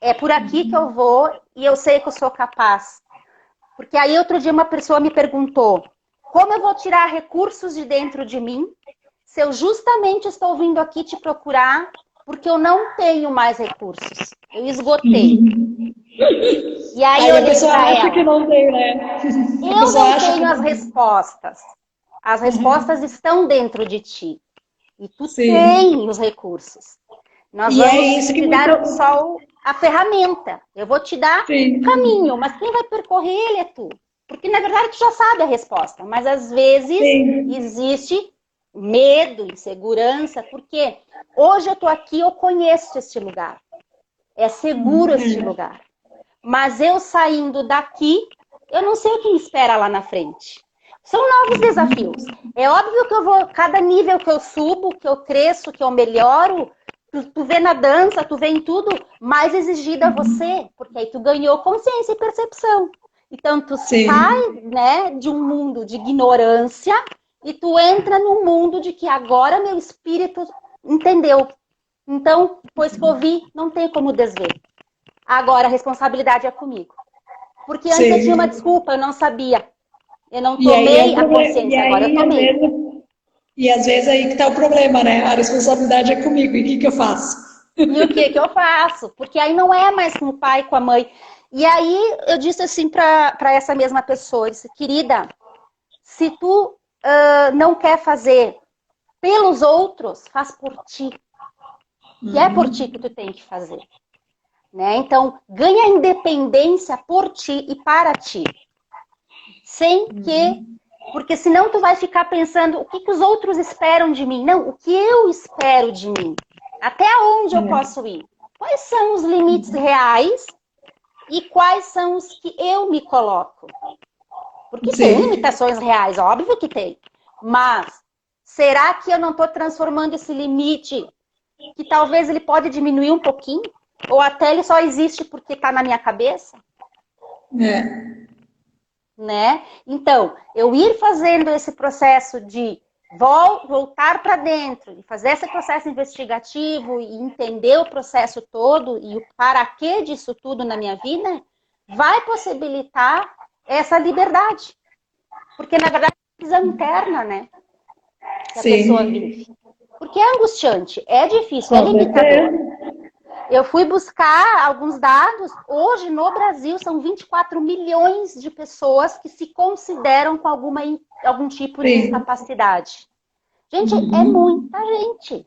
é por aqui que eu vou e eu sei que eu sou capaz. Porque aí outro dia uma pessoa me perguntou, como eu vou tirar recursos de dentro de mim se eu justamente estou vindo aqui te procurar porque eu não tenho mais recursos. Eu esgotei. E aí eu Aí a olhei pessoa para acha que ela. não tem, né? A Eu pessoa não acha que tenho as não tem. respostas. As respostas estão dentro de ti. E tu Sim. tem os recursos. Nós E é vamos isso que te muita... dar só a ferramenta. Eu vou te dar o Sim, caminho, mas quem vai percorrer ele é tu. Porque, na verdade, tu já sabe a resposta. Mas, às vezes, sim, existe medo, insegurança. Porque hoje eu estou aqui, eu conheço este lugar. É seguro este lugar. Mas eu saindo daqui, eu não sei o que me espera lá na frente. São novos desafios. É óbvio que eu vou, cada nível que eu subo, que eu cresço, que eu melhoro, tu vê na dança, tu vê em tudo, mais exigida você, porque aí tu ganhou consciência e percepção. Então tu sai, sim, né, de um mundo de ignorância e tu entra num mundo de que agora meu espírito entendeu. Então, depois que eu vi, não tem como desver. Agora a responsabilidade é comigo. Porque antes eu tinha uma sim. desculpa, eu não sabia. Eu não E aí é o tomei a problema. E consciência, agora eu aí, às tomei. vezes, e às vezes aí que tá o problema, né? A responsabilidade é comigo. E o que que eu faço? E o que que eu faço? Porque aí não é mais com o pai, com a mãe. E aí eu disse assim para essa mesma pessoa, eu disse, querida, se tu não quer fazer pelos outros, faz por ti. Que é por ti que tu tem que fazer. Né? Então, ganha independência por ti e para ti. Sem que... Porque senão tu vai ficar pensando o que, que os outros esperam de mim. Não, o que eu espero de mim. Até onde eu posso ir? Quais são os limites reais e quais são os que eu me coloco? Porque tem Sim, limitações reais, óbvio que tem. Mas será que eu não estou transformando esse limite que talvez ele pode diminuir um pouquinho? Ou até ele só existe porque está na minha cabeça? é, Né? Então, eu ir fazendo esse processo de voltar para dentro e fazer esse processo investigativo e entender o processo todo e o para quê disso tudo na minha vida, vai possibilitar essa liberdade. Porque, na verdade, é uma visão interna, né? Que a pessoa vive. sim, Porque é angustiante, é difícil, é com limitador. certeza. Eu fui buscar alguns dados. Hoje, no Brasil, são 24 milhões de pessoas que se consideram com algum tipo de Sim. incapacidade. Gente, é muita gente.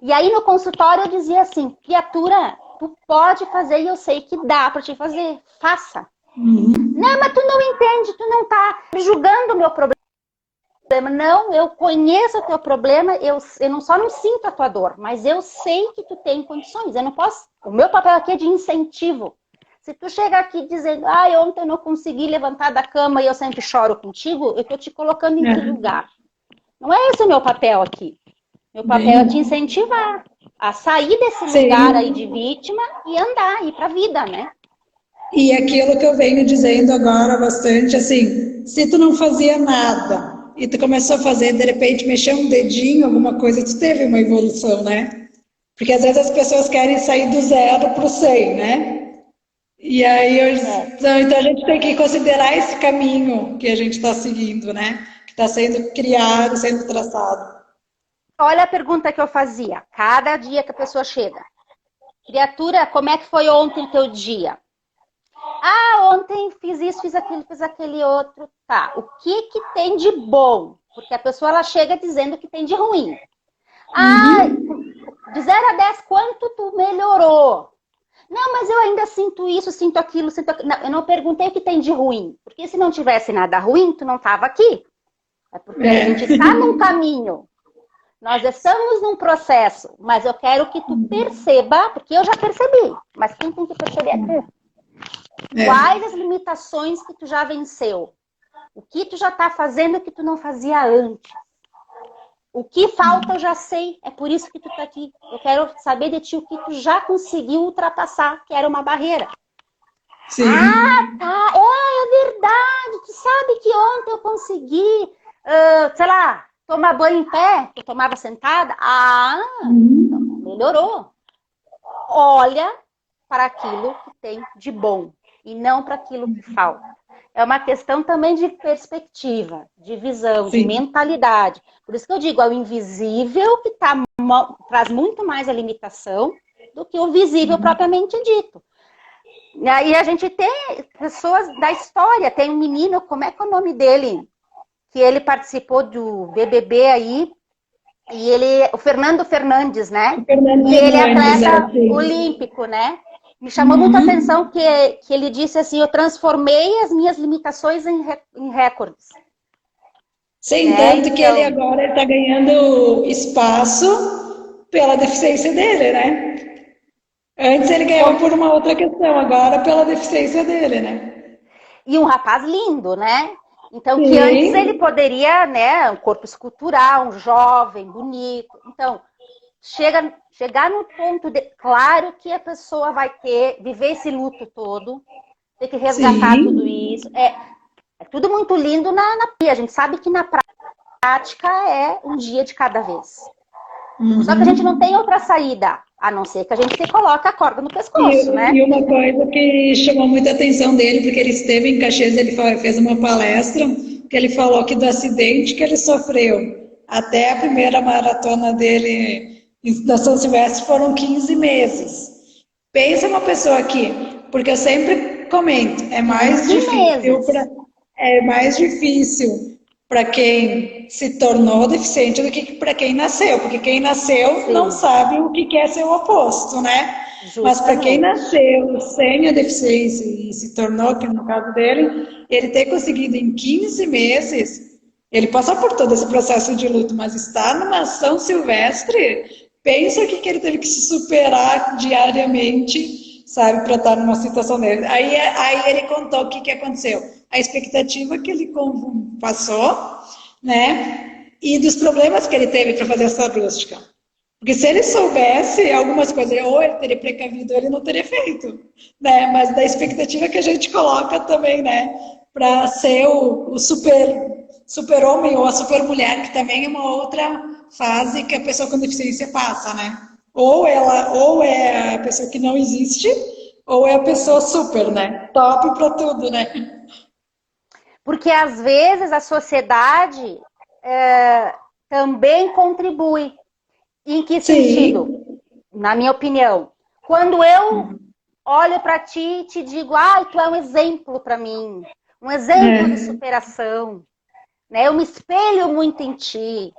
E aí, no consultório, eu dizia assim, criatura, tu pode fazer e eu sei que dá para te fazer. Faça. Não, mas tu não entende, tu não tá julgando o meu problema. Não, eu conheço o teu problema, eu não só não sinto a tua dor, mas eu sei que tu tem condições. Eu não posso. O meu papel aqui é de incentivo. Se tu chega aqui dizendo, ontem eu não consegui levantar da cama e eu sempre choro contigo, eu tô te colocando em que É. lugar? Não é esse o meu papel aqui. Meu papel é te incentivar a sair desse lugar aí de Sim. vítima e andar, ir pra vida, né? E aquilo que eu venho dizendo agora bastante, assim, se tu não fazia nada e tu começou a fazer, de repente mexer um dedinho, alguma coisa, tu teve uma evolução, né? Porque às vezes as pessoas querem sair do zero para o 100, né? E aí, É. então a gente tem que considerar esse caminho que a gente está seguindo, né? Que está sendo criado, sendo traçado. Olha a pergunta que eu fazia. Cada dia que a pessoa chega. Criatura, como é que foi ontem o teu dia? Ontem fiz isso, fiz aquele outro. Tá, o que que tem de bom? Porque a pessoa ela chega dizendo que tem de ruim. Ah, de 0 a 10, quanto tu melhorou? Não, mas eu ainda sinto isso, sinto aquilo, sinto aquilo. Não, eu não perguntei o que tem de ruim. Porque se não tivesse nada ruim, tu não estava aqui. É porque a gente É. está num caminho. Nós estamos num processo, mas eu quero que tu perceba, porque eu já percebi, mas quem tem que perceber é tu. É. Quais as limitações que tu já venceu? O que tu já está fazendo que tu não fazia antes? O que falta eu já sei, é por isso que tu está aqui. Eu quero saber de ti o que tu já conseguiu ultrapassar, que era uma barreira. Sim. Tá, é verdade. Tu sabe que ontem eu consegui, sei lá, tomar banho em pé, eu tomava sentada. Então, melhorou. Olha para aquilo que tem de bom e não para aquilo que falta. é uma questão também de perspectiva, de visão, de Sim. mentalidade. Por isso que eu digo, é o invisível que traz muito mais a limitação do que o visível propriamente dito. E aí a gente tem pessoas da história, tem um menino, como é que é o nome dele? Que ele participou do BBB aí, e ele, o Fernando Fernandes, né? O Fernando E ele é Fernandes, atleta sim. olímpico, né? Me chamou muita atenção que ele disse assim, eu transformei as minhas limitações em recordes. Sim, Né? tanto que ele agora está ganhando espaço pela deficiência dele, né? Antes ele ganhava por uma outra questão, agora pela deficiência dele, né? E um rapaz lindo, né? Então, que antes ele Sim, poderia, né, um corpo escultural, um jovem, bonito. Então, chegar no ponto de... Claro que a pessoa vai viver esse luto todo, ter que resgatar tudo sim. isso. É tudo muito lindo a gente sabe que na prática é um dia de cada vez. Só que a gente não tem outra saída, a não ser que a gente se coloque a corda no pescoço, né? E uma coisa que chamou muita atenção dele, porque ele esteve em Caxias, ele fez uma palestra, que ele falou que do acidente que ele sofreu até a primeira maratona dele da São Silvestre foram 15 meses. Pensa uma pessoa aqui, porque eu sempre comento, 15 meses. é mais difícil para quem se tornou deficiente do que para quem nasceu, porque quem nasceu Sim, não sabe o que é ser o oposto, né? Mas para quem justamente. nasceu sem a deficiência e se tornou, que no caso dele, ele ter conseguido em 15 meses, ele passou por todo esse processo de luto, mas está numa São Silvestre, pensa o que ele teve que se superar diariamente, sabe, para estar numa situação dele. Aí ele contou o que aconteceu. A expectativa que ele passou, né, e dos problemas que ele teve para fazer essa rústica. Porque se ele soubesse algumas coisas, ou ele teria precavido, ou ele não teria feito, né? Mas da expectativa que a gente coloca também, né? Para ser o super homem ou a super mulher, que também é uma outra fase que a pessoa com deficiência passa, né? Ou é a pessoa que não existe, ou é a pessoa super, né? Top para tudo, né? Porque às vezes a sociedade também contribui. Em que sentido? Sim. Na minha opinião, quando eu olho para ti e te digo, tu é um exemplo para mim, um exemplo de superação, né? Eu me espelho muito em ti.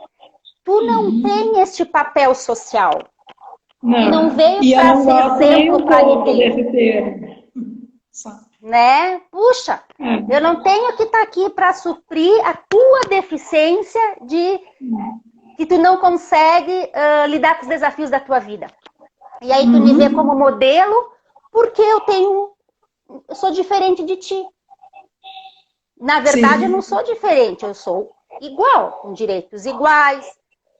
Tu não tem este papel social. Não. Tu não veio E eu para não ser gosto nem exemplo um para pouco ninguém. desse termo. Né? Puxa, eu não tenho que estar aqui para suprir a tua deficiência de que tu não consegue lidar com os desafios da tua vida. E aí tu me vê como modelo porque eu sou diferente de ti. Na verdade, Sim. eu não sou diferente, eu sou igual, com direitos iguais,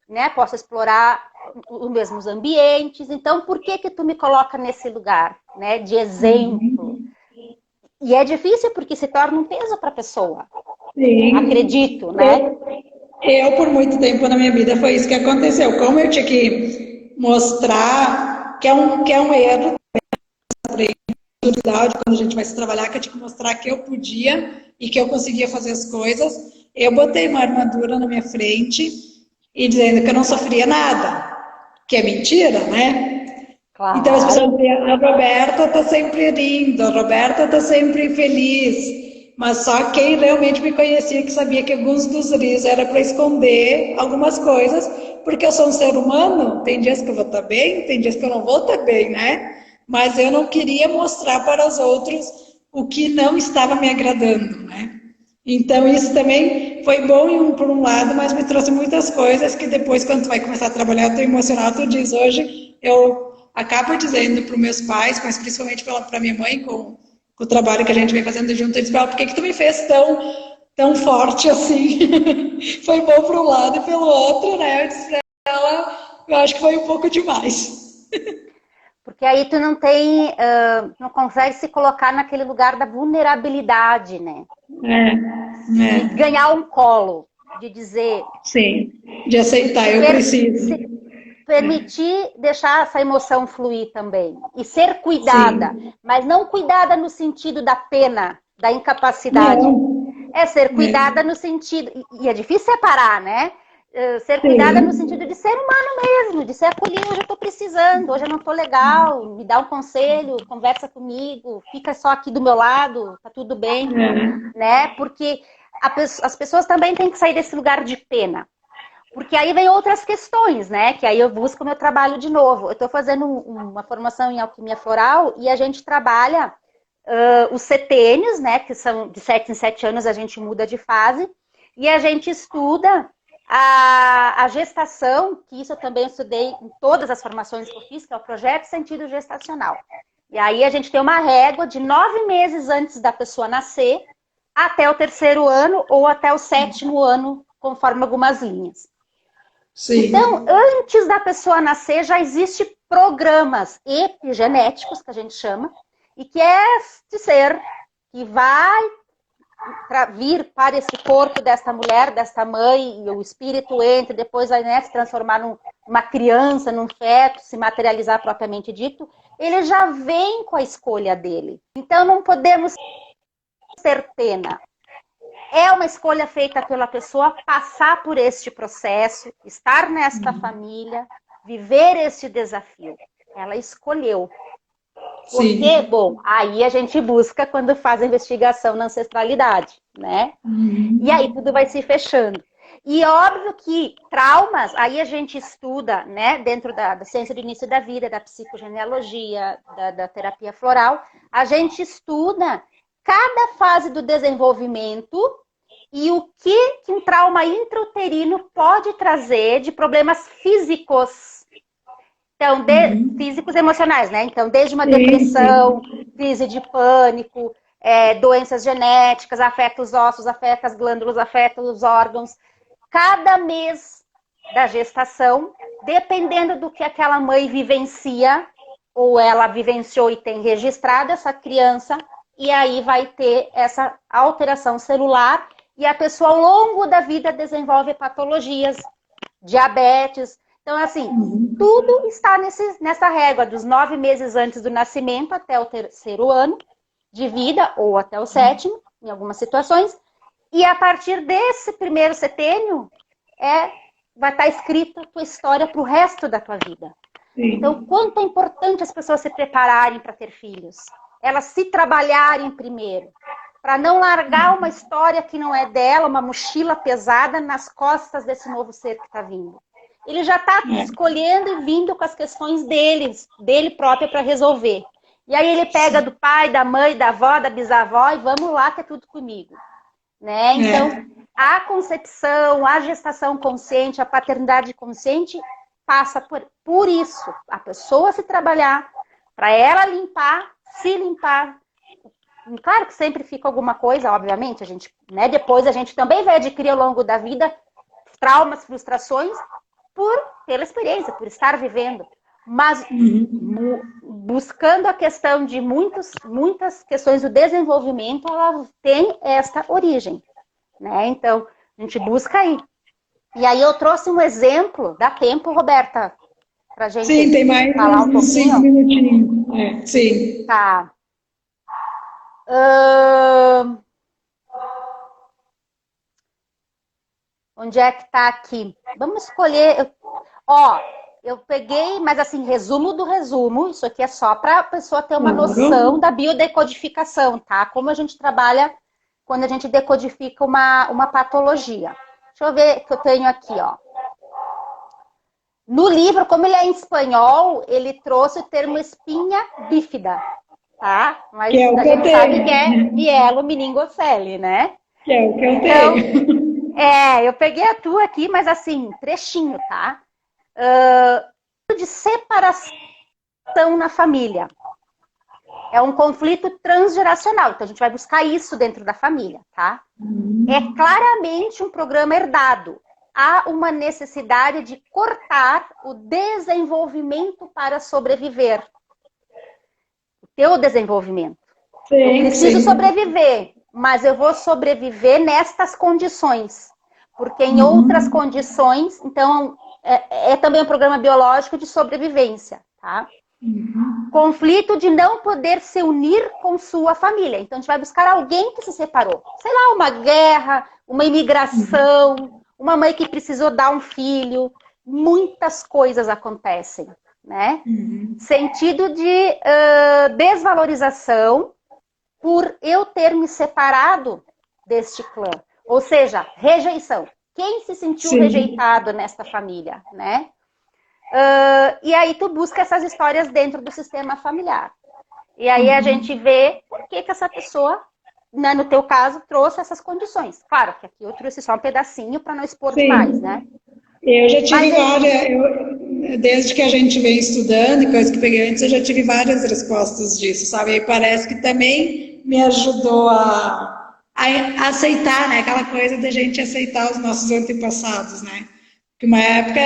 né? Posso explorar os mesmos ambientes. Então, por que tu me coloca nesse lugar, né, de exemplo? E é difícil porque se torna um peso para a pessoa. Sim. Acredito, né? Eu, por muito tempo na minha vida, foi isso que aconteceu. Como eu tinha que mostrar que é um erro, quando a gente vai se trabalhar, que eu tinha que mostrar que eu podia e que eu conseguia fazer as coisas. Eu botei uma armadura na minha frente e dizendo que eu não sofria nada, que é mentira, né? Claro. Então as pessoas diziam, a Roberta está sempre rindo, a Roberta está sempre feliz. Mas só quem realmente me conhecia que sabia que alguns dos risos era para esconder algumas coisas, porque eu sou um ser humano, tem dias que eu vou estar bem, tem dias que eu não vou estar bem, né? Mas eu não queria mostrar para os outros o que não estava me agradando, né? Então isso também foi bom por um lado, mas me trouxe muitas coisas que depois, quando tu vai começar a trabalhar o teu emocional, tu diz, hoje eu acabo dizendo para os meus pais, mas principalmente para minha mãe, com o trabalho que a gente vem fazendo junto, eu disse, por que tu me fez tão forte assim? Foi bom para um lado e pelo outro, né? Eu disse para ela, eu acho que foi um pouco demais. Porque aí tu não consegue se colocar naquele lugar da vulnerabilidade, né? De ganhar um colo, de dizer... Sim, de aceitar, eu preciso. Permitir deixar essa emoção fluir também. E ser cuidada, Sim. mas não cuidada no sentido da pena, da incapacidade. Não. É ser cuidada no sentido... E é difícil separar, né? Ser cuidada no sentido de ser humano mesmo, de ser acolhido. Hoje eu estou precisando, hoje eu não estou legal, me dá um conselho, conversa comigo, fica só aqui do meu lado, tá tudo bem, né? Porque as pessoas também têm que sair desse lugar de pena. Porque aí vem outras questões, né? Que aí eu busco o meu trabalho de novo. Eu estou fazendo uma formação em alquimia floral e a gente trabalha os setênios, né? Que são de 7 em 7 anos, a gente muda de fase. E a gente estuda a gestação, que isso eu também estudei em todas as formações que eu fiz, que é o projeto sentido gestacional. E aí a gente tem uma régua de 9 meses antes da pessoa nascer, até o 3º ano ou até o 7º ano, conforme algumas linhas. Sim. Então, antes da pessoa nascer, já existem programas epigenéticos, que a gente chama, e que é este ser que vai vir para esse corpo desta mulher, desta mãe, e o espírito entra, depois vai, né, se transformar numa criança, num feto, se materializar propriamente dito, ele já vem com a escolha dele. Então, não podemos ter pena. É uma escolha feita pela pessoa passar por este processo, estar nesta família, viver este desafio. Ela escolheu. Porque, bom, aí a gente busca quando faz a investigação na ancestralidade, né? E aí tudo vai se fechando. E óbvio que traumas, aí a gente estuda, né, dentro da ciência do início da vida, da psicogenealogia, da terapia floral, a gente estuda cada fase do desenvolvimento e o que um trauma intrauterino pode trazer de problemas físicos. Então, físicos e emocionais, né? Então, desde uma depressão, crise de pânico, doenças genéticas, afeta os ossos, afeta as glândulas, afeta os órgãos. Cada mês da gestação, dependendo do que aquela mãe vivencia, ou ela vivenciou e tem registrado essa criança, e aí vai ter essa alteração celular, e a pessoa ao longo da vida desenvolve patologias, diabetes. Então, assim, tudo está nessa régua dos 9 meses antes do nascimento até o 3º ano de vida, ou até o 7º, em algumas situações. E a partir desse primeiro setênio, vai estar escrita a tua história para o resto da tua vida. Então, quanto é importante as pessoas se prepararem para ter filhos. Elas se trabalharem primeiro. Para não largar uma história que não é dela, uma mochila pesada nas costas desse novo ser que está vindo. Ele já está escolhendo e vindo com as questões dele próprio para resolver. E aí ele pega do pai, da mãe, da avó, da bisavó e vamos lá que é tudo comigo. Né? Então, a concepção, a gestação consciente, a paternidade consciente passa por isso. A pessoa se trabalhar, para ela se limpar. Claro que sempre fica alguma coisa, obviamente, a gente, né, depois a gente também vai adquirir ao longo da vida traumas, frustrações, pela experiência, por estar vivendo. Mas buscando a questão de muitas questões do desenvolvimento, ela tem esta origem. Né? Então, a gente busca aí. E aí eu trouxe um exemplo, dá tempo, Roberta, pra gente tem mais falar um pouquinho? 5 minutinhos. Sim. Tá. Onde é que tá aqui? Vamos escolher. Eu peguei, mas assim, resumo do resumo. Isso aqui é só para a pessoa ter uma noção da biodecodificação, tá? Como a gente trabalha quando a gente decodifica uma patologia. Deixa eu ver o que eu tenho aqui, ó. No livro, como ele é em espanhol, ele trouxe o termo espinha bífida, tá? Mas a gente sabe que é mielomeningocele, né? Que é o que eu tenho. Eu peguei a tua aqui, mas assim, trechinho, tá? De separação na família. É um conflito transgeracional, então a gente vai buscar isso dentro da família, tá? É claramente um programa herdado. Há uma necessidade de cortar o desenvolvimento para sobreviver. O teu desenvolvimento. Eu preciso sobreviver, mas eu vou sobreviver nestas condições. Porque em outras condições, então, é também um programa biológico de sobrevivência, tá? Conflito de não poder se unir com sua família. Então, a gente vai buscar alguém que se separou. Sei lá, uma guerra, uma imigração, uma mãe que precisou dar um filho. Muitas coisas acontecem, né? Sentido de desvalorização por eu ter me separado deste clã. Ou seja, rejeição. Quem se sentiu rejeitado nesta família, né? E aí tu busca essas histórias dentro do sistema familiar. E aí a gente vê por que essa pessoa, né, no teu caso, trouxe essas condições. Claro que aqui eu trouxe só um pedacinho para não expor demais, né? Eu já tive várias, desde que a gente vem estudando e coisas que peguei antes, eu já tive várias respostas disso, sabe? E parece que também me ajudou a aceitar, né? Aquela coisa da gente aceitar os nossos antepassados, né? Que uma época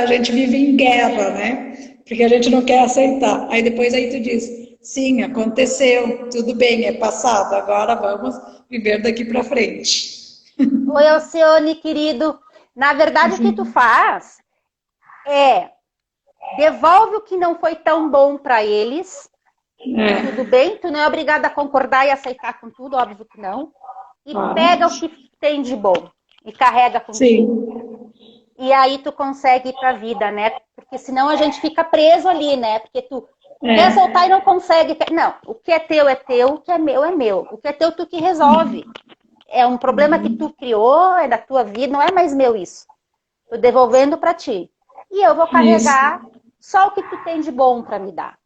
a gente vive em guerra, né? Porque a gente não quer aceitar. Aí depois aí tu diz, sim, aconteceu, tudo bem, é passado, agora vamos viver daqui para frente. Oi, Alcione, querido. Na verdade, o que tu faz é devolve o que não foi tão bom para eles. Tudo bem, tu não é obrigada a concordar e aceitar com tudo, óbvio que não. E pega o que tem de bom e carrega contigo. E aí tu consegue ir pra vida, né? Porque senão a gente fica preso ali, né? Porque tu quer soltar e não consegue. Não, o que é teu, o que é meu, é meu. O que é teu, tu que resolve. É um problema que tu criou, é da tua vida, não é mais meu isso. Tô devolvendo pra ti. E eu vou carregar só o que tu tem de bom pra me dar.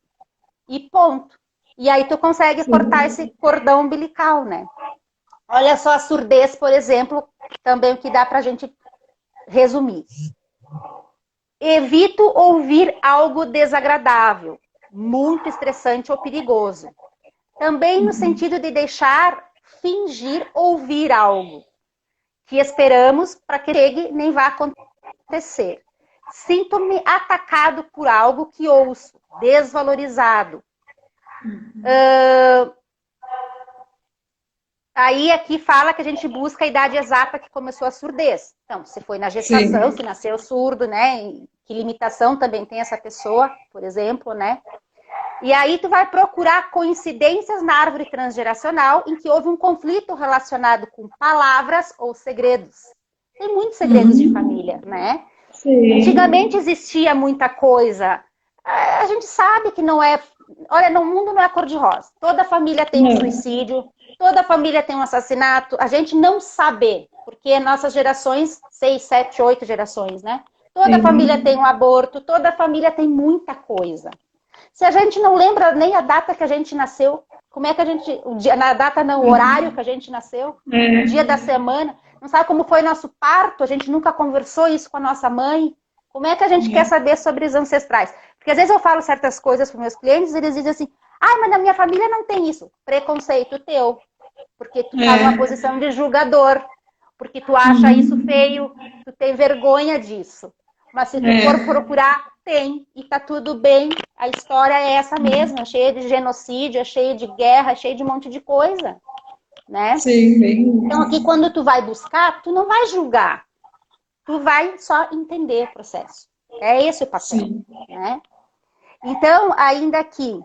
E ponto. E aí tu consegue cortar esse cordão umbilical, né? Olha só a surdez, por exemplo, também o que dá pra gente resumir. Evito ouvir algo desagradável, muito estressante ou perigoso. Também no sentido de deixar fingir ouvir algo que esperamos para que chegue nem vá acontecer. Sinto-me atacado por algo que ouço, desvalorizado. Aí aqui fala que a gente busca a idade exata que começou a surdez. Então, se foi na gestação, se nasceu surdo, né? Que limitação também tem essa pessoa, por exemplo, né? E aí tu vai procurar coincidências na árvore transgeracional em que houve um conflito relacionado com palavras ou segredos. Tem muitos segredos de família, né? Antigamente existia muita coisa. A gente sabe que não é... Olha, no mundo não é cor-de-rosa. Toda família tem um suicídio, toda família tem um assassinato. A gente não sabe, porque nossas gerações, 6, 7, 8 gerações, né? Toda família tem um aborto, toda família tem muita coisa. Se a gente não lembra nem a data que a gente nasceu, como é que a gente... Na data não, o horário que a gente nasceu, o dia da semana, não sabe como foi nosso parto, a gente nunca conversou isso com a nossa mãe. Como é que a gente quer saber sobre os ancestrais? Porque às vezes eu falo certas coisas para meus clientes e eles dizem assim, mas na minha família não tem isso. Preconceito teu. Porque tu tá numa posição de julgador. Porque tu acha isso feio, tu tem vergonha disso. Mas se tu for procurar, tem. E tá tudo bem. A história é essa mesma. É cheia de genocídio, é cheia de guerra, é cheia de um monte de coisa. Né? Sim, bem. Então aqui quando tu vai buscar, tu não vai julgar. Tu vai só entender o processo. É esse o papel. Né? Então, ainda aqui.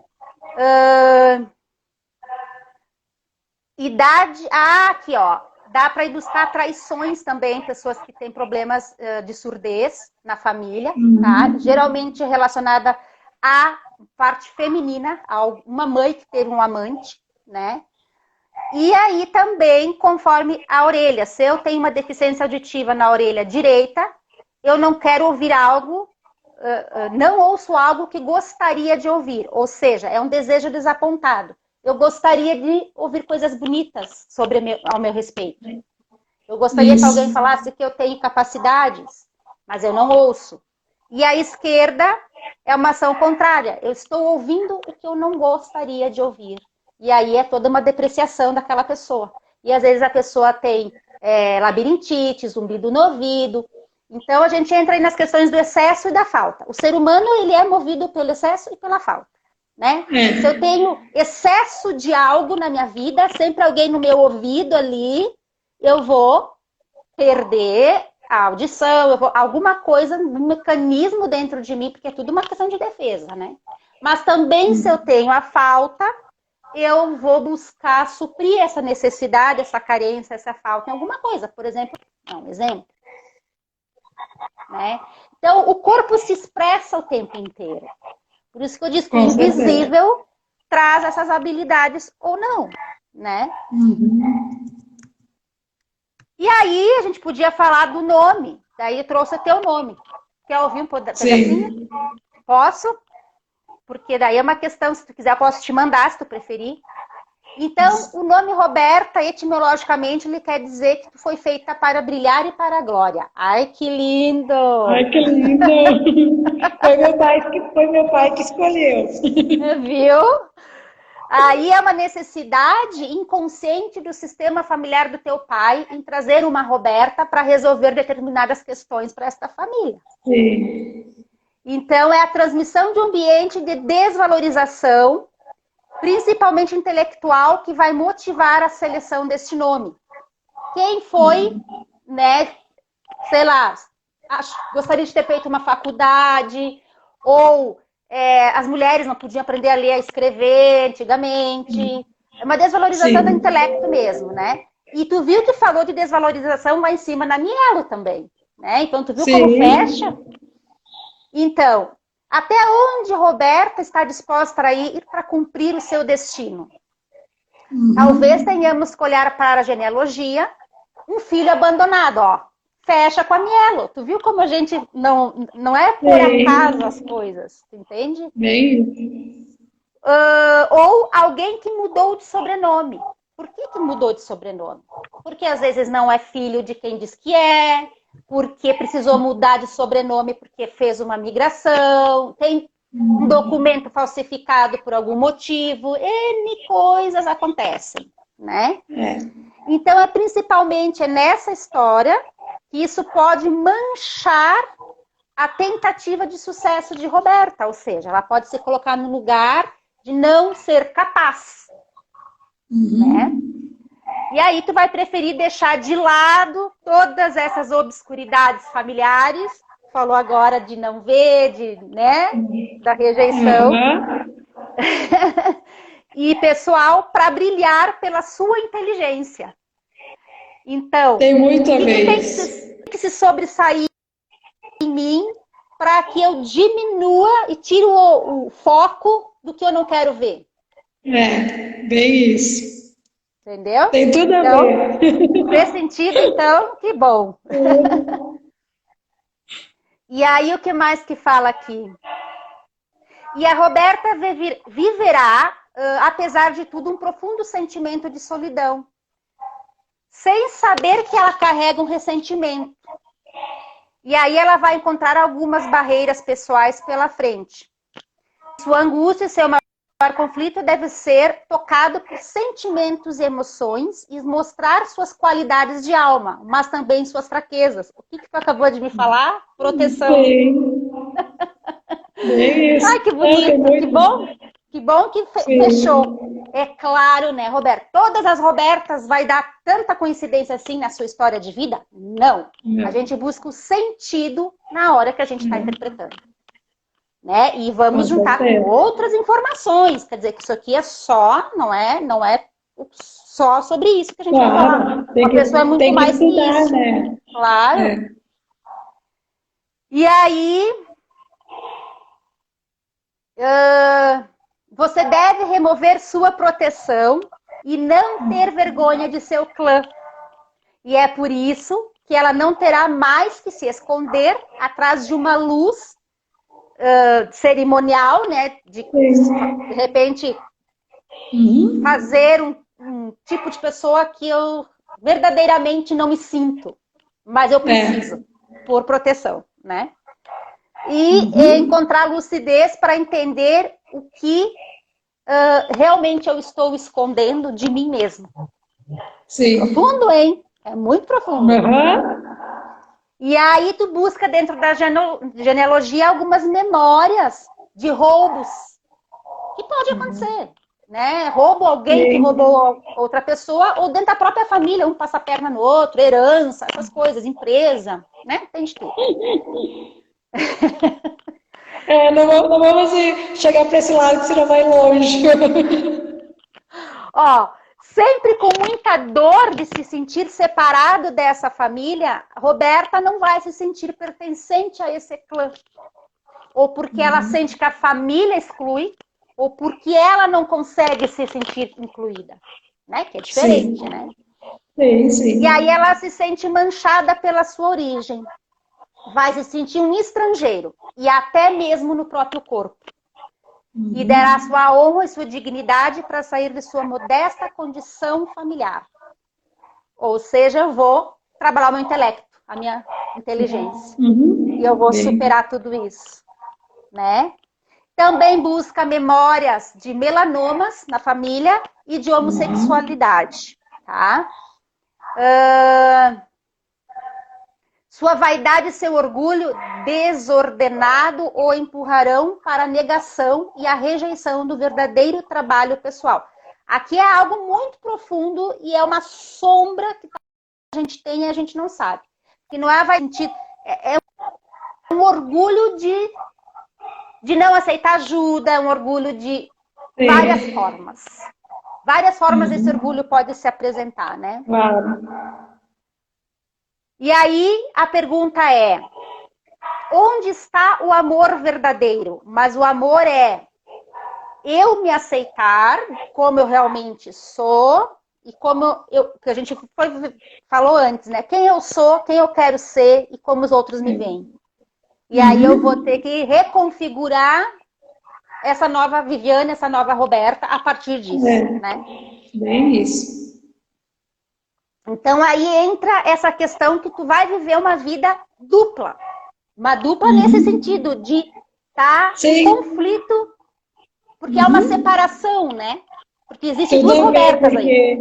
Idade. Aqui, ó. Dá para ir buscar traições também, pessoas que têm problemas de surdez na família, tá? Geralmente relacionada à parte feminina, a uma mãe que teve um amante, né? E aí também, conforme a orelha, se eu tenho uma deficiência auditiva na orelha direita, eu não quero ouvir algo, não ouço algo que gostaria de ouvir, ou seja, é um desejo desapontado. Eu gostaria de ouvir coisas bonitas ao meu respeito. Eu gostaria que alguém falasse que eu tenho capacidades, mas eu não ouço. E a esquerda é uma ação contrária. Eu estou ouvindo o que eu não gostaria de ouvir. E aí é toda uma depreciação daquela pessoa. E às vezes a pessoa tem labirintite, zumbido no ouvido. Então a gente entra aí nas questões do excesso e da falta. O ser humano ele é movido pelo excesso e pela falta. Né? Se eu tenho excesso de algo na minha vida, sempre alguém no meu ouvido ali, eu vou perder a audição, alguma coisa, um mecanismo dentro de mim, porque é tudo uma questão de defesa, né? Mas também, se eu tenho a falta, eu vou buscar suprir essa necessidade, essa carência, essa falta em alguma coisa. Por exemplo, um exemplo, né? Então, o corpo se expressa o tempo inteiro. Por isso que eu disse que o invisível traz essas habilidades ou não, né? E aí, a gente podia falar do nome. Daí eu trouxe o teu nome. Quer ouvir um pedacinho? Sim. Posso? Porque daí é uma questão, se tu quiser, eu posso te mandar, se tu preferir. Então, o nome Roberta, etimologicamente, ele quer dizer que tu foi feita para brilhar e para a glória. Ai, que lindo! Ai, que lindo! Foi meu pai que escolheu. Viu? Aí é uma necessidade inconsciente do sistema familiar do teu pai em trazer uma Roberta para resolver determinadas questões para esta família. Sim. Então, é a transmissão de um ambiente de desvalorização, principalmente intelectual, que vai motivar a seleção deste nome. Quem foi, né, sei lá, gostaria de ter feito uma faculdade, ou as mulheres não podiam aprender a ler e a escrever antigamente. É uma desvalorização do intelecto mesmo, né? E tu viu que falou de desvalorização lá em cima na Mielo também, né? Então, tu viu como fecha? Então, até onde Roberta está disposta a ir para cumprir o seu destino? Talvez tenhamos que olhar para a genealogia, um filho abandonado, ó. Fecha com a Mielo. Tu viu como a gente não é por acaso as coisas, entende? Bem. Ou alguém que mudou de sobrenome. Por que mudou de sobrenome? Porque às vezes não é filho de quem diz que é, porque precisou mudar de sobrenome porque fez uma migração, tem um documento falsificado por algum motivo, N coisas acontecem, né? Então, principalmente nessa história que isso pode manchar a tentativa de sucesso de Roberta, ou seja, ela pode se colocar no lugar de não ser capaz, né? E aí tu vai preferir deixar de lado todas essas obscuridades familiares, falou agora de não ver, né, da rejeição, e pessoal, para brilhar pela sua inteligência. Então, tem muito a ver. Tem que se sobressair em mim para que eu diminua e tire o foco do que eu não quero ver. Bem isso. Entendeu? Tem tudo a ver. Fez sentido, então, que bom. E aí, o que mais que fala aqui? E a Roberta viverá, apesar de tudo, um profundo sentimento de solidão, sem saber que ela carrega um ressentimento. E aí ela vai encontrar algumas barreiras pessoais pela frente. Sua angústia e seu maior conflito deve ser tocado por sentimentos e emoções e mostrar suas qualidades de alma, mas também suas fraquezas. O que tu acabou de me falar? Proteção. Bem isso. Ai, que bonito, que bom. Que bom que fechou. É claro, né, Roberto? Todas as Robertas vai dar tanta coincidência assim na sua história de vida? Não. A gente busca o sentido na hora que a gente está interpretando. Né? E vamos juntar com outras informações. Quer dizer que isso aqui é só, não é só sobre isso que a gente vai falar. A pessoa é muito mais que isso. Né? Claro. E aí... você deve remover sua proteção e não ter vergonha de seu clã. E é por isso que ela não terá mais que se esconder atrás de uma luz cerimonial, né? De repente, fazer um tipo de pessoa que eu verdadeiramente não me sinto, mas eu preciso, por proteção, né? E encontrar lucidez para entender o que realmente eu estou escondendo de mim mesmo. Sim. Profundo, hein? É muito profundo. E aí tu busca dentro da genealogia algumas memórias de roubos que pode acontecer, né? Roubo alguém que roubou outra pessoa ou dentro da própria família, um passa a perna no outro, herança, essas coisas, empresa, né? Tem de tudo. Não vamos chegar para esse lado que senão vai longe. Ó, sempre com muita dor de se sentir separado dessa família, Roberta não vai se sentir pertencente a esse clã. Ou porque ela sente que a família exclui, ou porque ela não consegue se sentir incluída. Né? Que é diferente, Sim. né? Sim, sim. E aí ela se sente manchada pela sua origem. Vai se sentir um estrangeiro. E até mesmo no próprio corpo. E dará sua honra e sua dignidade para sair de sua modesta condição familiar. Ou seja, eu vou trabalhar o meu intelecto, a minha inteligência. E eu vou superar tudo isso. Né? Também busca memórias de melanomas na família e de homossexualidade. Tá? Sua vaidade e seu orgulho desordenado o empurrarão para a negação e a rejeição do verdadeiro trabalho pessoal. Aqui é algo muito profundo e é uma sombra que a gente tem e a gente não sabe. Que não é vaidade, é um orgulho de não aceitar ajuda, é um orgulho de várias formas. Várias formas esse orgulho pode se apresentar, né? Claro. E aí a pergunta é, onde está o amor verdadeiro? Mas o amor é eu me aceitar como eu realmente sou e como que a gente falou antes, né? Quem eu sou, quem eu quero ser e como os outros me veem. E aí eu vou ter que reconfigurar essa nova Viviane, essa nova Roberta a partir disso, né? Bem isso. Então aí entra essa questão que tu vai viver uma vida dupla. Uma dupla nesse sentido, de estar em conflito, porque é uma separação, né? Porque existem duas Robertas aí.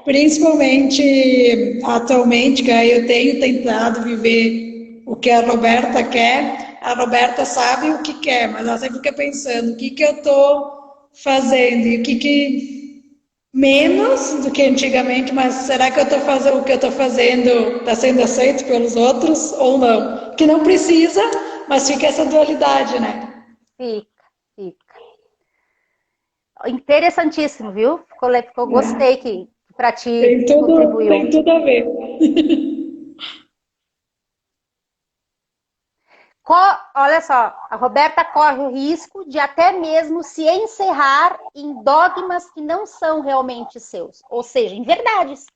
Principalmente atualmente, que eu tenho tentado viver o que a Roberta quer, a Roberta sabe o que quer, mas ela sempre fica pensando o que eu estou fazendo e o que menos do que antigamente, mas será que eu tô fazendo, o que eu estou fazendo está sendo aceito pelos outros ou não? Que não precisa, mas fica essa dualidade, né? Fica. Interessantíssimo, viu? Gostei que para ti contribuiu. Tem tudo a ver. Olha só, a Roberta corre o risco de até mesmo se encerrar em dogmas que não são realmente seus. Ou seja, em verdades.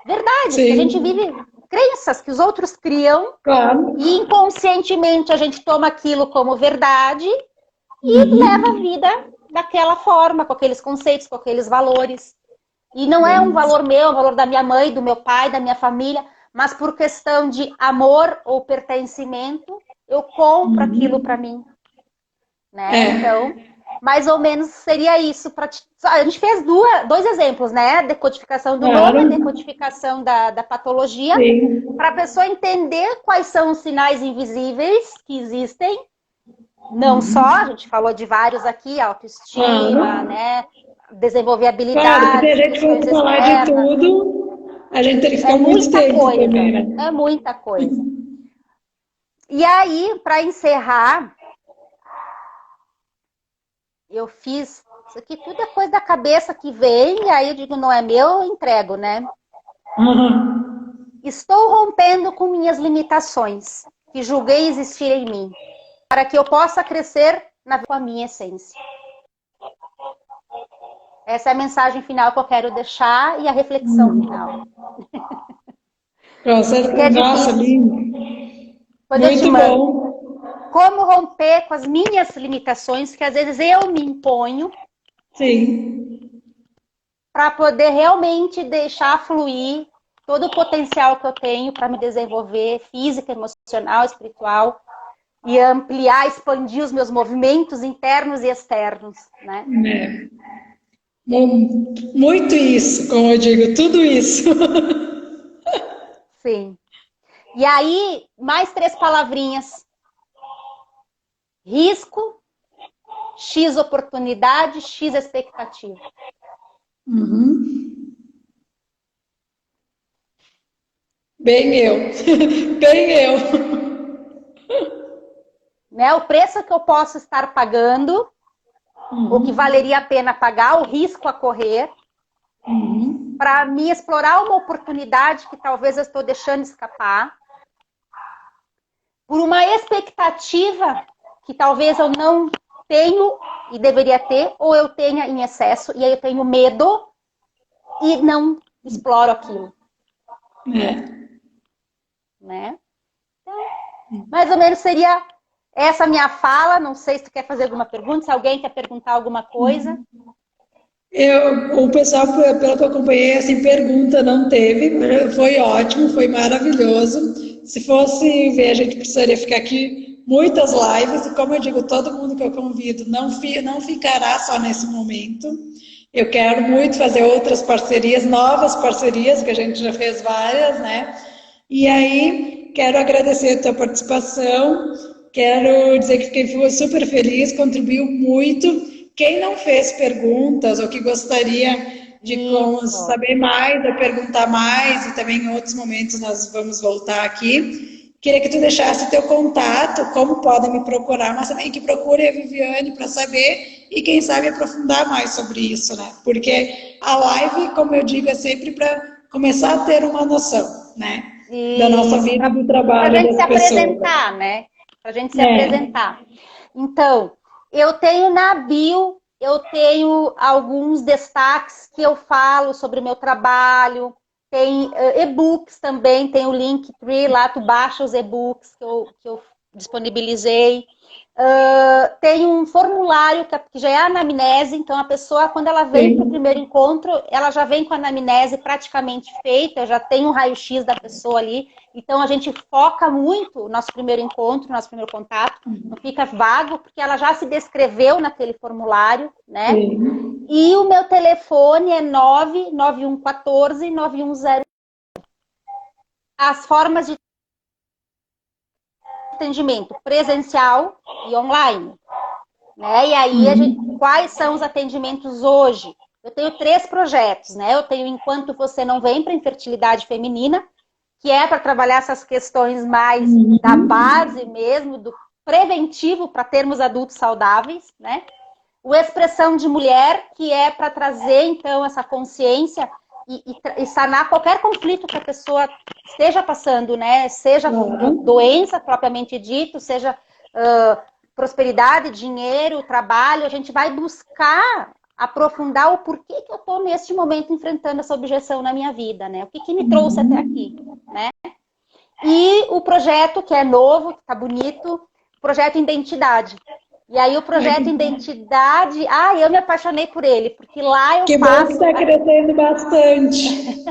Verdades, que a gente vive crenças que os outros criam. Claro. E inconscientemente a gente toma aquilo como verdade e leva a vida daquela forma, com aqueles conceitos, com aqueles valores. E não é um valor meu, é um valor da minha mãe, do meu pai, da minha família, mas por questão de amor ou pertencimento, eu compro aquilo para mim. Né? Então, mais ou menos seria isso. A gente fez dois exemplos, né? Decodificação do nome e decodificação da patologia, para a pessoa entender quais são os sinais invisíveis que existem. Não só, a gente falou de vários aqui, autoestima, né? Desenvolver habilidades. Claro, porque a gente for falar de tudo, a gente teria que ficar muito tempo também, né? É muita coisa. E aí, para encerrar, eu fiz... Isso aqui tudo é coisa da cabeça que vem, e aí eu digo, não é meu, eu entrego, né? Estou rompendo com minhas limitações, que julguei existir em mim, para que eu possa crescer com a minha essência. Essa é a mensagem final que eu quero deixar e a reflexão final. Nossa, lindo. Muito bom. Como romper com as minhas limitações, que às vezes eu me imponho. Sim. Para poder realmente deixar fluir todo o potencial que eu tenho para me desenvolver física, emocional, espiritual e ampliar, expandir os meus movimentos internos e externos, né? Muito isso, como eu digo, tudo isso. Sim. E aí, mais 3 palavrinhas. Risco, X oportunidade, X expectativa. Bem eu. Bem eu. né? O preço que eu posso estar pagando, o que valeria a pena pagar, o risco a correr, para me explorar uma oportunidade que talvez eu estou deixando escapar, por uma expectativa que talvez eu não tenho e deveria ter, ou eu tenha em excesso, e aí eu tenho medo e não exploro aquilo. Né? Então, mais ou menos seria essa minha fala. Não sei se tu quer fazer alguma pergunta, se alguém quer perguntar alguma coisa. O pessoal, pelo que eu acompanhei, assim, pergunta não teve, foi ótimo, foi maravilhoso. Se fosse ver, a gente precisaria ficar aqui muitas lives, e como eu digo, todo mundo que eu convido não ficará só nesse momento. Eu quero muito fazer outras parcerias, novas parcerias, que a gente já fez várias, né? E aí, quero agradecer a tua participação, quero dizer que fiquei super feliz, contribuiu muito. Quem não fez perguntas ou que gostaria de saber mais ou perguntar mais, e também em outros momentos nós vamos voltar aqui, queria que tu deixasse teu contato, como podem me procurar, mas também que procure a Viviane para saber e quem sabe aprofundar mais sobre isso, né? Porque a live, como eu digo, é sempre para começar a ter uma noção, né? Da nossa vida e do trabalho das pessoas. Para a gente se apresentar, né? Para a gente se apresentar. Então, eu tenho na bio, eu tenho alguns destaques que eu falo sobre o meu trabalho. Tem e-books também, tem o Linktree, lá tu baixa os e-books que eu disponibilizei. Tem um formulário que já é a anamnese, então a pessoa, quando ela vem para o primeiro encontro, ela já vem com a anamnese praticamente feita, já tem um raio-x da pessoa ali, então a gente foca muito o nosso primeiro encontro, nosso primeiro contato, não fica vago, porque ela já se descreveu naquele formulário, né? E o meu telefone é 99114-9101. As formas de atendimento presencial e online, né? E aí, quais são os atendimentos hoje? Eu tenho 3 projetos, né? Eu tenho Enquanto Você Não Vem, para infertilidade feminina, que é para trabalhar essas questões mais da base mesmo, do preventivo para termos adultos saudáveis, né? O Expressão de Mulher, que é para trazer, então, essa consciência e sanar qualquer conflito que a pessoa esteja passando, né? Seja doença propriamente dito, seja prosperidade, dinheiro, trabalho. A gente vai buscar aprofundar o porquê que eu estou neste momento enfrentando essa objeção na minha vida, né? O que me trouxe até aqui, né? E o projeto que é novo, que está bonito, o projeto Identidade. E aí o projeto Identidade, eu me apaixonei por ele, porque lá eu faço... Que bom que está crescendo bastante.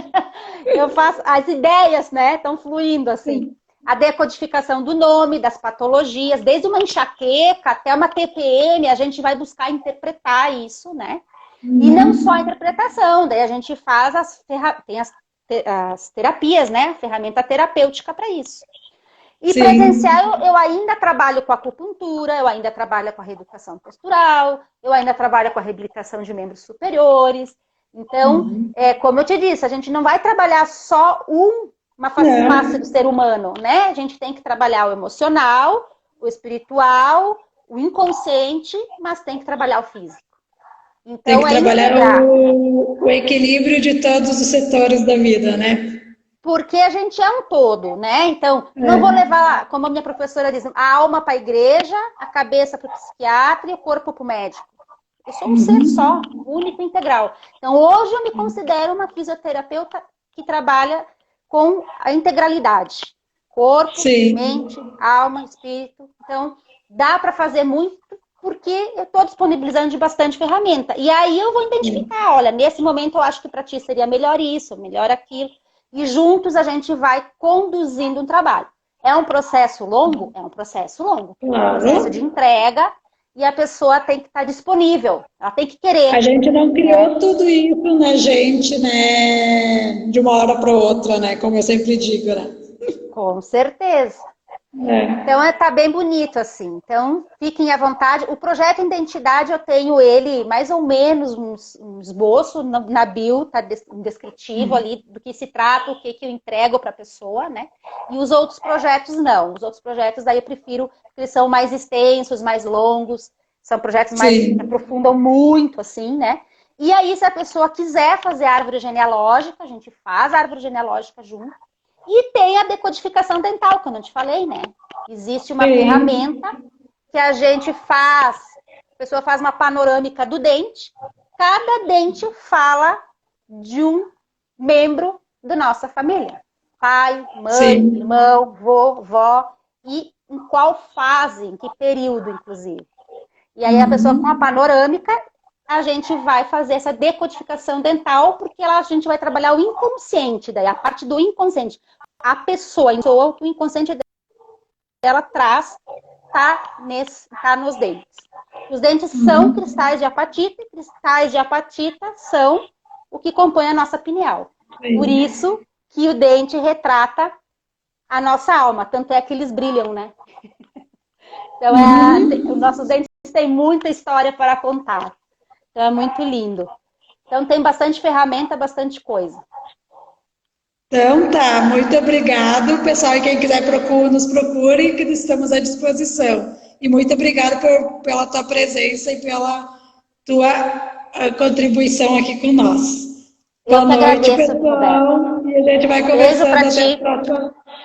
Eu faço, as ideias, né, estão fluindo assim. A decodificação do nome, das patologias, desde uma enxaqueca até uma TPM, a gente vai buscar interpretar isso, né? E não só a interpretação, daí a gente faz tem as terapias, né? A ferramenta terapêutica para isso. E presencial, eu ainda trabalho com acupuntura, eu ainda trabalho com a reeducação postural, eu ainda trabalho com a reabilitação de membros superiores. Então, como eu te disse, a gente não vai trabalhar só uma face do ser humano, né? A gente tem que trabalhar o emocional, o espiritual, o inconsciente, mas tem que trabalhar o físico. Então, tem que trabalhar o equilíbrio de todos os setores da vida, né? Porque a gente é um todo, né? Então, não vou levar, como a minha professora diz, a alma para a igreja, a cabeça para o psiquiatra e o corpo para o médico. Eu sou um ser só, único e integral. Então, hoje eu me considero uma fisioterapeuta que trabalha com a integralidade. Corpo, mente, alma, espírito. Então, dá para fazer muito porque eu estou disponibilizando de bastante ferramenta. E aí eu vou identificar, olha, nesse momento eu acho que para ti seria melhor isso, melhor aquilo. E juntos a gente vai conduzindo um trabalho. É um processo longo? É um processo longo. É um processo de entrega e a pessoa tem que estar disponível. Ela tem que querer. A gente não criou tudo isso na gente, né? De uma hora para outra, né? Como eu sempre digo, né? Com certeza. É. Então, tá bem bonito, assim. Então, fiquem à vontade. O projeto Identidade, eu tenho ele mais ou menos um esboço na bio, tá um descritivo ali do que se trata, o que eu entrego para a pessoa, né? E os outros projetos, não. Os outros projetos, daí eu prefiro, porque eles são mais extensos, mais longos, são projetos mais que aprofundam muito, assim, né? E aí, se a pessoa quiser fazer árvore genealógica, a gente faz a árvore genealógica junto. E tem a decodificação dental, que eu não te falei, né? Existe uma ferramenta que a gente faz, a pessoa faz uma panorâmica do dente, cada dente fala de um membro da nossa família. Pai, mãe, irmão, vô, vó, e em qual fase, em que período, inclusive. E aí a pessoa com a panorâmica, a gente vai fazer essa decodificação dental, porque a gente vai trabalhar o inconsciente, daí a parte do inconsciente. A pessoa, o que o inconsciente dela traz, tá nos dentes. Os dentes são cristais de apatita, e cristais de apatita são o que compõe a nossa pineal. Por isso que o dente retrata a nossa alma, tanto é que eles brilham, né? Então, os nossos dentes têm muita história para contar. Então, é muito lindo. Então, tem bastante ferramenta, bastante coisa. Então tá, muito obrigado. Pessoal, e quem quiser nos procure, que estamos à disposição. E muito obrigada pela tua presença e pela tua contribuição aqui com nós. Eu Boa que noite, agradeço, pessoal. E a gente vai beijo conversando para até ti.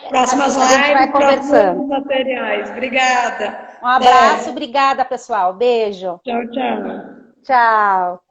próximas A gente vai lives, conversando. próximos materiais. Obrigada. Um abraço, obrigada, pessoal. Beijo. Tchau, tchau. Tchau.